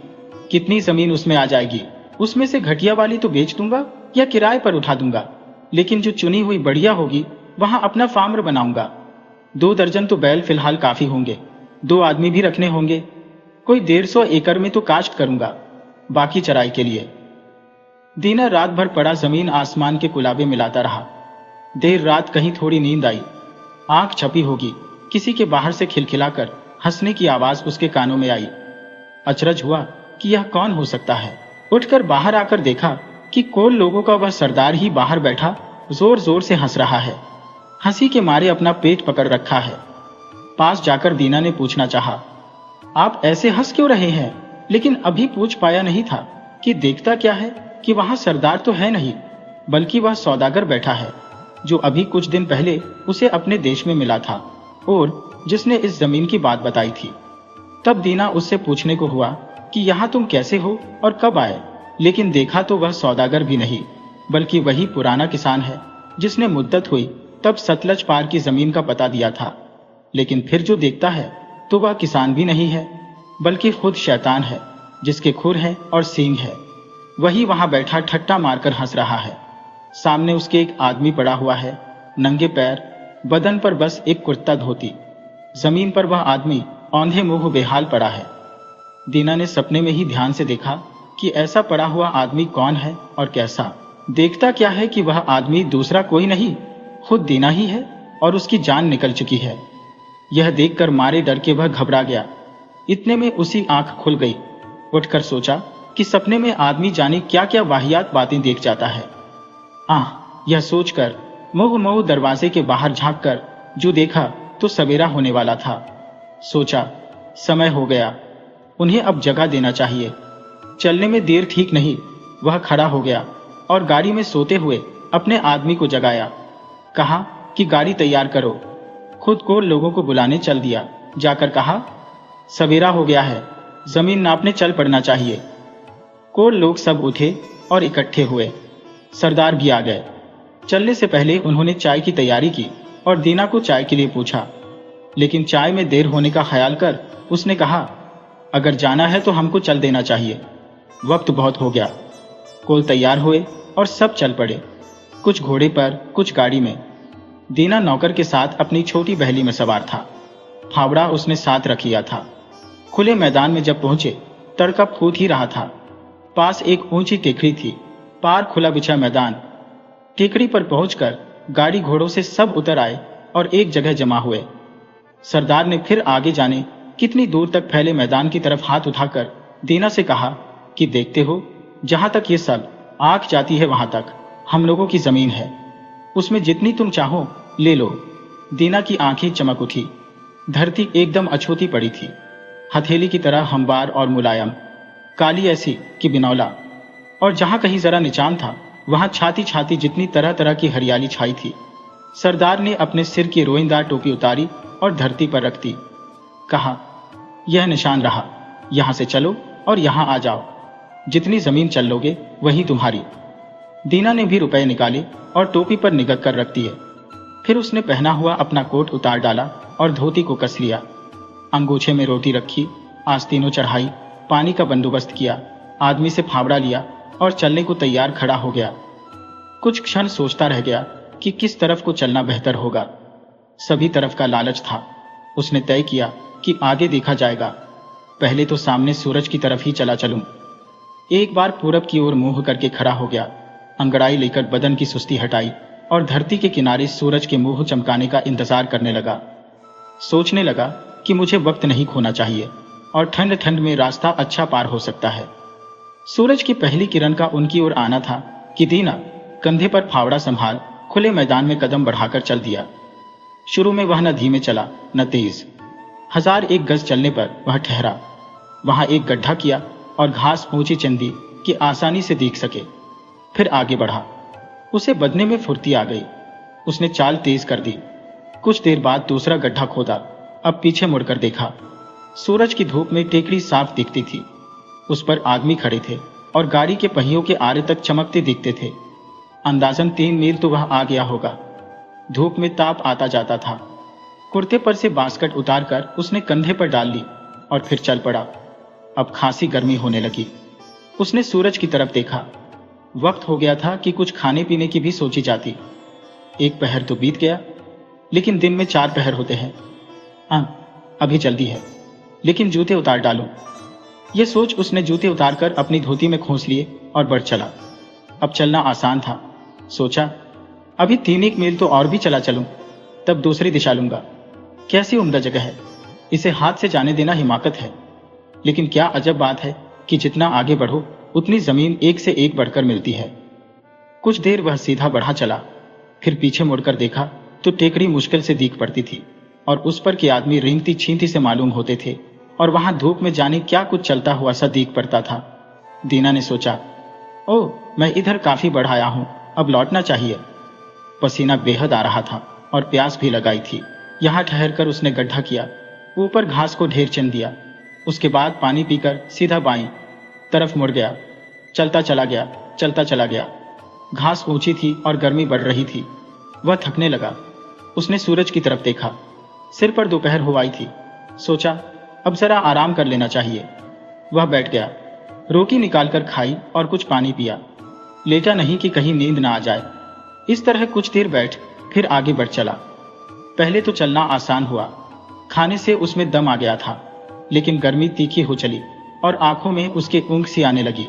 कितनी जमीन उसमें आ जाएगी। उसमें से घटिया वाली तो बेच दूंगा या किराए पर उठा दूंगा, लेकिन जो चुनी हुई बढ़िया होगी वहां अपना फार्म बनाऊंगा। 2 दर्जन तो बैल फिलहाल काफी होंगे, 2 आदमी भी रखने होंगे। कोई 150 एकड़ में तो काश्त करूंगा, बाकी चराई के लिए। दीना रात भर पड़ा जमीन आसमान के कुलाबे मिलाता रहा। देर रात कहीं थोड़ी नींद आई। आंख छपी होगी, किसी के बाहर से खिलखिलाकर हंसने की आवाज उसके कानों में आई। अचरज हुआ कि यह कौन हो सकता है। उठकर बाहर आकर देखा कि कोल लोगों का वह सरदार ही बाहर बैठा जोर जोर से हंस रहा है। हंसी के मारे अपना पेट पकड़ रखा है। पास जाकर दीना ने पूछना चाहा, आप ऐसे हंस क्यों रहे हैं? लेकिन अभी पूछ पाया नहीं था कि देखता क्या है कि वहां सरदार तो है नहीं, बल्कि वह सौदागर बैठा है जो अभी कुछ दिन पहले उसे अपने देश में मिला था और जिसने इस जमीन की बात बताई थी। तब दीना उससे पूछने को हुआ कि यहाँ तुम कैसे हो और कब आए, लेकिन देखा तो वह सौदागर भी नहीं, बल्कि वही पुराना किसान है जिसने मुद्दत हुई तब सतलज पार की जमीन का पता दिया था। लेकिन फिर जो देखता है तो वह किसान भी नहीं है, बल्कि खुद शैतान है जिसके खुर है और सींग है। वही वहां बैठा ठट्टा मारकर हंस रहा है। सामने उसके एक आदमी पड़ा हुआ है, नंगे पैर, बदन पर बस एक कुर्ता धोती। जमीन पर वह आदमी औंधे मुंह बेहाल पड़ा है। दीना ने सपने में ही ध्यान से देखा कि ऐसा पड़ा हुआ आदमी कौन है और कैसा। देखता क्या है कि वह आदमी दूसरा कोई नहीं, खुद दीना ही है और उसकी जान निकल चुकी है। यह देखकर मारे डर के वह घबरा गया। इतने में उसी आंख खुल गई। उठकर सोचा कि सपने में आदमी जाने क्या क्या वाहियात बातें देख जाता है। यह सोचकर मोह दरवाजे के बाहर झांककर जो देखा तो सवेरा होने वाला था। सोचा समय हो गया, उन्हें अब जगह देना चाहिए। चलने में देर ठीक नहीं। वह खड़ा हो गया और गाड़ी में सोते हुए अपने आदमी को जगाया। कहा कि गाड़ी तैयार करो। खुद को लोगों को बुलाने चल दिया। जाकर कहा, सवेरा हो गया है, जमीन नापने चल पड़ना चाहिए। कोल लोग सब उठे और इकट्ठे हुए। सरदार भी आ गए। चलने से पहले उन्होंने चाय की तैयारी की और दीना को चाय के लिए पूछा, लेकिन चाय में देर होने का ख्याल कर उसने कहा, अगर जाना है तो हमको चल देना चाहिए, वक्त बहुत हो गया। कोल तैयार हुए और सब चल पड़े, कुछ घोड़े पर, कुछ गाड़ी में। दीना नौकर के साथ अपनी छोटी बहली में सवार था। फावड़ा उसने साथ रख लिया था। खुले मैदान में जब पहुंचे, तड़का फूट ही रहा था। पास एक ऊंची टेकड़ी थी, पार खुला बिछा मैदान। टेकड़ी पर पहुंचकर गाड़ी घोड़ों से सब उतर आए और एक जगह जमा हुए। सरदार ने फिर आगे जाने कितनी दूर तक फैले मैदान की तरफ हाथ उठाकर दीना से कहा कि देखते हो, जहां तक ये सब आंख जाती है वहां तक हम लोगों की जमीन है, उसमें जितनी तुम चाहो ले लो। दीना की आंखें चमक उठी। धरती एकदम अछूती पड़ी थी, हथेली की तरह हमवार और मुलायम, काली ऐसी कि बिनौला। और जहां कहीं जरा निचान था वहां छाती छाती जितनी तरह तरह की हरियाली छाई थी। सरदार ने अपने सिर की रोईंदार टोपी उतारी और धरती पर रख दी। कहा, यह निशान रहा, यहां से चलो और यहां आ जाओ। जितनी जमीन चल लोगे वही तुम्हारी। दीना ने भी रुपए निकाले और टोपी पर निगत कर रख दिए। फिर उसने पहना हुआ अपना कोट उतार डाला और धोती को कस लिया। अंगूछे में रोटी रखी, आस्तीनों चढ़ाई, पानी का बंदोबस्त किया, आदमी से फावड़ा लिया और चलने को तैयार खड़ा हो गया। कुछ क्षण सोचता रह गया कि किस तरफ को चलना बेहतर होगा। सभी तरफ का लालच था। उसने तय किया कि आगे देखा जाएगा, पहले तो सामने सूरज की तरफ ही चला चलूं। एक बार पूरब की ओर मुंह करके खड़ा हो गया। अंगड़ाई लेकर बदन की सुस्ती हटाई और धरती के किनारे सूरज के मुंह चमकाने का इंतजार करने लगा। सोचने लगा कि मुझे वक्त नहीं खोना चाहिए और ठंड ठंड में रास्ता अच्छा पार हो सकता है। सूरज की पहली किरण का उनकी ओर आना था कि दीना कंधे पर फावड़ा संभाल खुले मैदान में कदम बढ़ाकर चल दिया। शुरू में वह न धीमे चला न तेज। 1001 गज चलने पर वह ठहरा। वहां एक गड्ढा किया और घास ऊंची चंदी कि आसानी से दिख सके। फिर आगे बढ़ा। उसे बदने में फुर्ती आ गई। उसने चाल तेज कर दी। कुछ देर बाद दूसरा गड्ढा खोदा। अब पीछे मुड़कर देखा। सूरज की धूप में टेकड़ी साफ दिखती थी। उस पर आदमी खड़े थे। और गाड़ी के पहियों के आरे तक चमकते दिखते थे। अंदाजन 3 मील तो वह आ गया होगा। धूप में ताप आता जाता था। कुर्ते पर से बास्केट उतारकर उसने कंधे पर डाल ली और फिर चल पड़ा। अब खासी गर्मी होने लगी। उसने सूरज की तरफ देखा। वक्त हो गया था कि कुछ खाने पीने की भी सोची जाती। 1 पहर तो बीत गया, लेकिन दिन में 4 पहर होते हैं। अभी जल्दी है, लेकिन जूते उतार डालूं। यह सोच उसने जूते उतारकर अपनी धोती में खोस लिए और बढ़ चला। अब चलना आसान था। सोचा, अभी 3 मील तो और भी चला चलूं, तब दूसरी दिशा लूंगा। कैसी उम्दा जगह है, इसे हाथ से जाने देना हिमाकत है। लेकिन क्या अजब बात है कि जितना आगे बढ़ो उतनी जमीन एक से एक बढ़कर मिलती है। कुछ देर वह सीधा बढ़ा चला, फिर पीछे मुड़कर देखा तो टेकड़ी मुश्किल से दिख पड़ती थी और उस पर के आदमी रेंगती छींती से मालूम होते थे, और वहां धूप में जाने क्या कुछ चलता हुआ सा दिख पड़ता था। दीना ने सोचा, ओह, मैं इधर काफी बढ़ाया हूं, अब लौटना चाहिए। पसीना बेहद आ रहा था और प्यास भी लगाई थी। यहां ठहरकर उसने गड्ढा किया, ऊपर घास को ढेर चन दिया। उसके बाद पानी पीकर सीधा बाईं तरफ मुड़ गया। चलता चला गया। घास ऊंची थी और गर्मी बढ़ रही थी। वह थकने लगा। उसने सूरज की तरफ देखा। सिर पर दोपहर हो आई थी। सोचा, अब जरा आराम कर लेना चाहिए। वह बैठ गया, रोटी निकालकर खाई और कुछ पानी पिया। लेटा नहीं कि कहीं नींद ना आ जाए। इस तरह कुछ देर बैठ फिर आगे बढ़ चला। पहले तो चलना आसान हुआ। खाने से उसमें दम आ गया था, लेकिन गर्मी तीखी हो चली और आंखों में उसके ऊँघ सी आने लगी।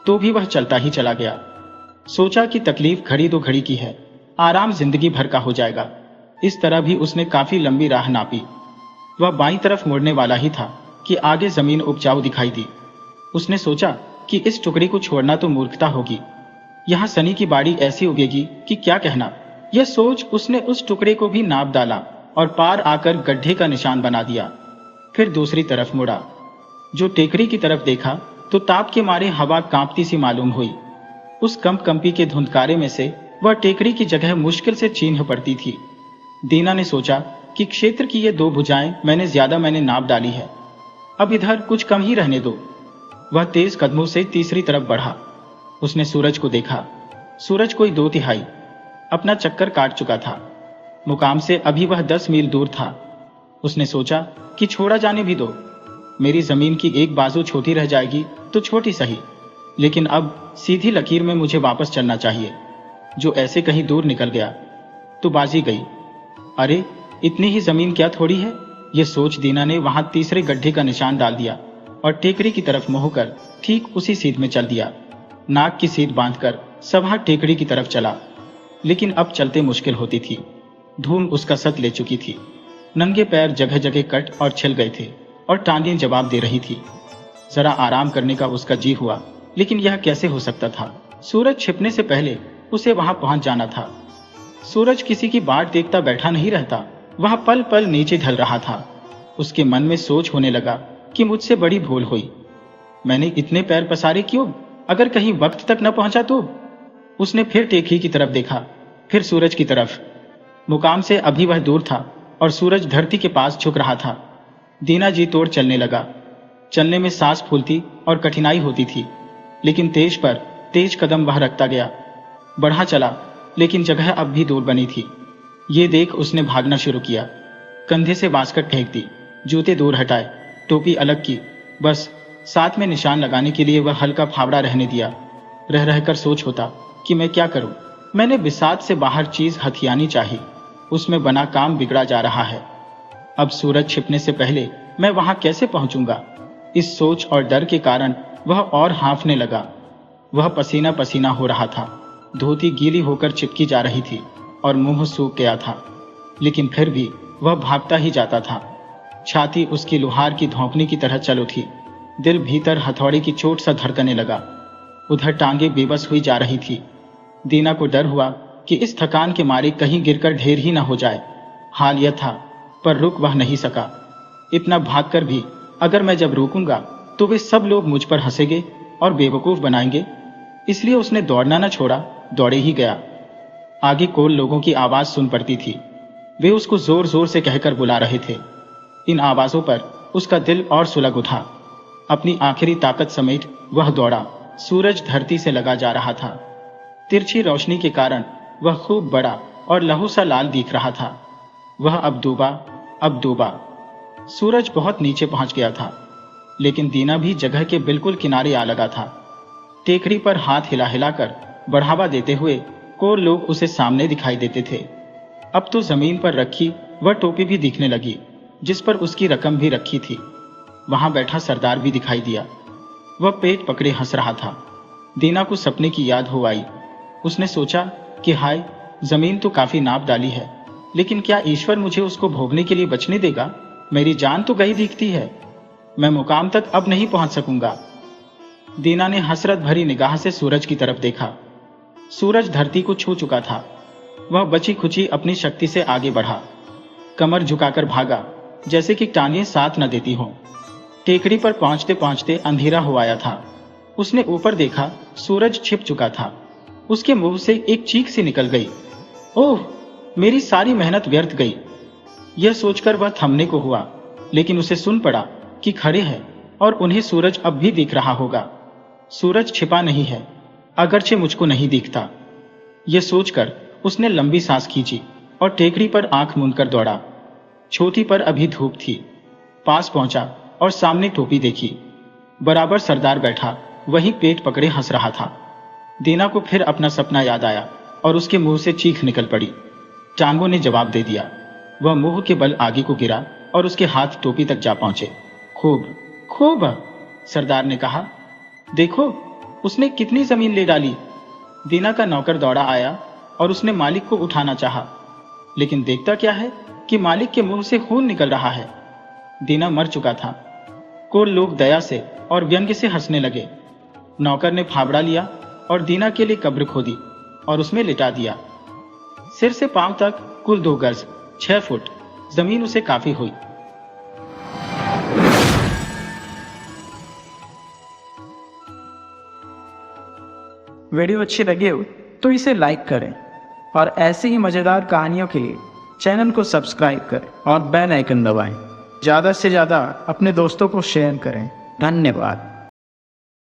तो भी वह चलता ही चला गया। सोचा कि तकलीफ घड़ी दो घड़ी की है, आराम जिंदगी भर का हो जाएगा। इस तरह भी उसने काफी लंबी राह नापी। वह बाईं तरफ मुड़ने वाला ही था कि आगे जमीन उपजाऊ दिखाई दी। उसने सोचा कि इस टुकड़ी को छोड़ना तो मूर्खता होगी। यहाँ सनी की बाड़ी ऐसी उगेगी कि क्या कहना। यह सोच उसने उस टुकड़े को भी नाप डाला और पार आकर गड्ढे का निशान बना दिया। फिर दूसरी तरफ मुड़ा। जो टेकरी की तरफ देखा तो ताप के मारे हवा कांपती सी मालूम हुई। उस कंपकंपी के धुंधकारे में से वह टेकरी की जगह मुश्किल से चिन्ह पड़ती थी। दीना ने सोचा कि क्षेत्र की ये 2 भुजाएं मैंने नाप डाली है, अब इधर कुछ कम ही रहने दो। वह तेज कदमों से तीसरी तरफ बढ़ा। उसने सूरज को देखा। सूरज कोई 2/3 अपना चक्कर काट चुका था। मुकाम से अभी वह 10 मील दूर था। उसने सोचा कि छोड़ा जाने भी दो। मेरी जमीन की एक बाजू छोटी रह जाएगी तो छोटी सही, लेकिन अब सीधी लकीर में मुझे वापस चलना चाहिए। जो ऐसे कहीं दूर निकल गया तो बाजी गई। अरे, इतनी ही जमीन क्या थोड़ी है। यह सोच दीना ने वहां तीसरे गड्ढे का निशान डाल दिया और टेकरी की तरफ मोह कर ठीक उसी सीध में चल दिया। नाक की सीध बांधकर सभा टेकरी की तरफ चला, लेकिन अब चलते मुश्किल होती थी। धूम उसका सत ले चुकी थी। नंगे पैर जगह जगह कट और छिल गए थे और टांगें जवाब दे रही थी। जरा आराम करने का उसका जी हुआ, लेकिन यह कैसे हो सकता था। सूरज छिपने से पहले उसे वहां पहुंच जाना था। सूरज किसी की बाट देखता बैठा नहीं रहता, वह पल पल नीचे ढल रहा था। उसके मन में सोच होने लगा कि मुझसे बड़ी भूल हुई। मैंने इतने पैर पसारे क्यों? अगर कहीं वक्त तक न पहुंचा तो? उसने फिर टेकरी की तरफ देखा, फिर सूरज की तरफ। मुकाम से अभी वह दूर था और सूरज धरती के पास झुक रहा था। दीना जी तोड़ चलने लगा। चलने में सांस फूलती और कठिनाई होती थी, लेकिन तेज पर तेज कदम वह रखता गया। बढ़ा चला, लेकिन जगह अब भी दूर बनी थी। ये देख उसने भागना शुरू किया। कंधे से बास्केट फेंक दी, जूते दूर हटाए, टोपी अलग की। बस साथ में निशान लगाने के लिए वह हल्का फावड़ा रहने दिया। रह रहकर सोच होता कि मैं क्या करूं। मैंने बिसात से बाहर चीज हथियानी चाहिए, उसमें बना काम बिगड़ा जा रहा है। अब सूरज छिपने से पहले मैं वहां कैसे पहुंचूंगा। इस सोच और डर के कारण वह और हाँफने लगा। वह पसीना पसीना हो रहा था। धोती गीली होकर चिपकी जा रही थी और मुंह सूख गया था, लेकिन फिर भी वह भागता ही जाता था। छाती उसकी लोहार की धौंकनी की तरह चल उठी। दिल भीतर हथौड़े की चोट सा धड़कने लगा। उधर टांगे बेबस हुई जा रही थी। दीना को डर हुआ कि इस थकान के मारे कहीं गिरकर ढेर ही न हो जाए। हाल यह था, पर रुक वह नहीं सका। इतना भागकर भी अगर मैं जब रुकूंगा तो वे सब लोग मुझ पर हंसेंगे और बेवकूफ बनाएंगे। इसलिए उसने दौड़ना न छोड़ा, दौड़े ही गया। आगे कोल लोगों की आवाज सुन पड़ती थी। वे उसको जोर जोर से कहकर बुला रहे थे। इन आवाजों पर उसका दिल और सुलग उठा। अपनी आखिरी ताकत समेट वह दौड़ा। सूरज धरती से लगा जा रहा था। तिरछी रोशनी के कारण वह खूब बड़ा और लहू सा लाल दिख रहा था। वह अब डूबा। सूरज बहुत नीचे पहुंच गया था, लेकिन दीना भी जगह के बिल्कुल किनारे आ लगा था। टेकरी पर हाथ हिला हिलाकर बढ़ावा देते हुए कोर लोग उसे सामने दिखाई देते थे। अब तो जमीन पर रखी वह टोपी भी दिखने लगी, जिस पर उसकी रकम भी रखी थी। वहां बैठा सरदार भी दिखाई दिया। वह पेट पकड़े हंस रहा था। दीना को सपने की याद हो आई। उसने सोचा कि हाय, जमीन तो काफी नाप डाली है, लेकिन क्या ईश्वर मुझे उसको भोगने के लिए बचने देगा? मेरी जान तो गई दिखती है। मैं मुकाम तक अब नहीं पहुंच सकूंगा। दीना ने हसरत भरी निगाह से सूरज की तरफ देखा। सूरज धरती को छू चुका था। वह बची खुची अपनी शक्ति से आगे बढ़ा, कमर झुकाकर भागा, जैसे कि टांगें साथ न देती हों। टेकरी पर पहुंचते पहुंचते अंधेरा हो आया था। उसने ऊपर देखा, सूरज छिप चुका था। उसके मुंह से एक चीख सी निकल गई। ओह, मेरी सारी मेहनत व्यर्थ गई। यह सोचकर वह थमने को हुआ, लेकिन उसे सुन पड़ा कि खड़े हैं और उन्हें सूरज अब भी दिख रहा होगा। सूरज छिपा नहीं है, अगरचे मुझको नहीं दिखता। यह सोचकर उसने लंबी सांस खींची और टेकरी पर आंख मूंदकर दौड़ा। छोटी पर अभी धूप थी। पास पहुंचा और सामने टोपी देखी। बराबर सरदार बैठा, वही पेट पकड़े हंस रहा था। दीना को फिर अपना सपना याद आया और उसके मुंह से चीख निकल पड़ी। टांगों ने जवाब दे दिया। वह मुंह के बल आगे को गिरा और उसके हाथ टोपी तक जा पहुंचे। खूब, सरदार ने कहा। देखो, उसने कितनी जमीन ले डाली। दीना का नौकर दौड़ा आया और उसने मालिक को उठाना चाहा, लेकिन देखता क्या है कि मालिक के मुंह से खून निकल रहा है। दीना मर चुका था। को लोग दया से और व्यंग्य से हंसने लगे। नौकर ने फावड़ा लिया और दीना के लिए कब्र खोदी और उसमें लिटा दिया। सिर से पांव तक कुल 2 गज 6 फुट जमीन उसे काफी हुई। वीडियो अच्छी लगी हो तो इसे लाइक करें और ऐसी ही मजेदार कहानियों के लिए चैनल को सब्सक्राइब करें और बेल आइकन दबाएं। ज़्यादा से ज़्यादा अपने दोस्तों को शेयर करें। धन्यवाद।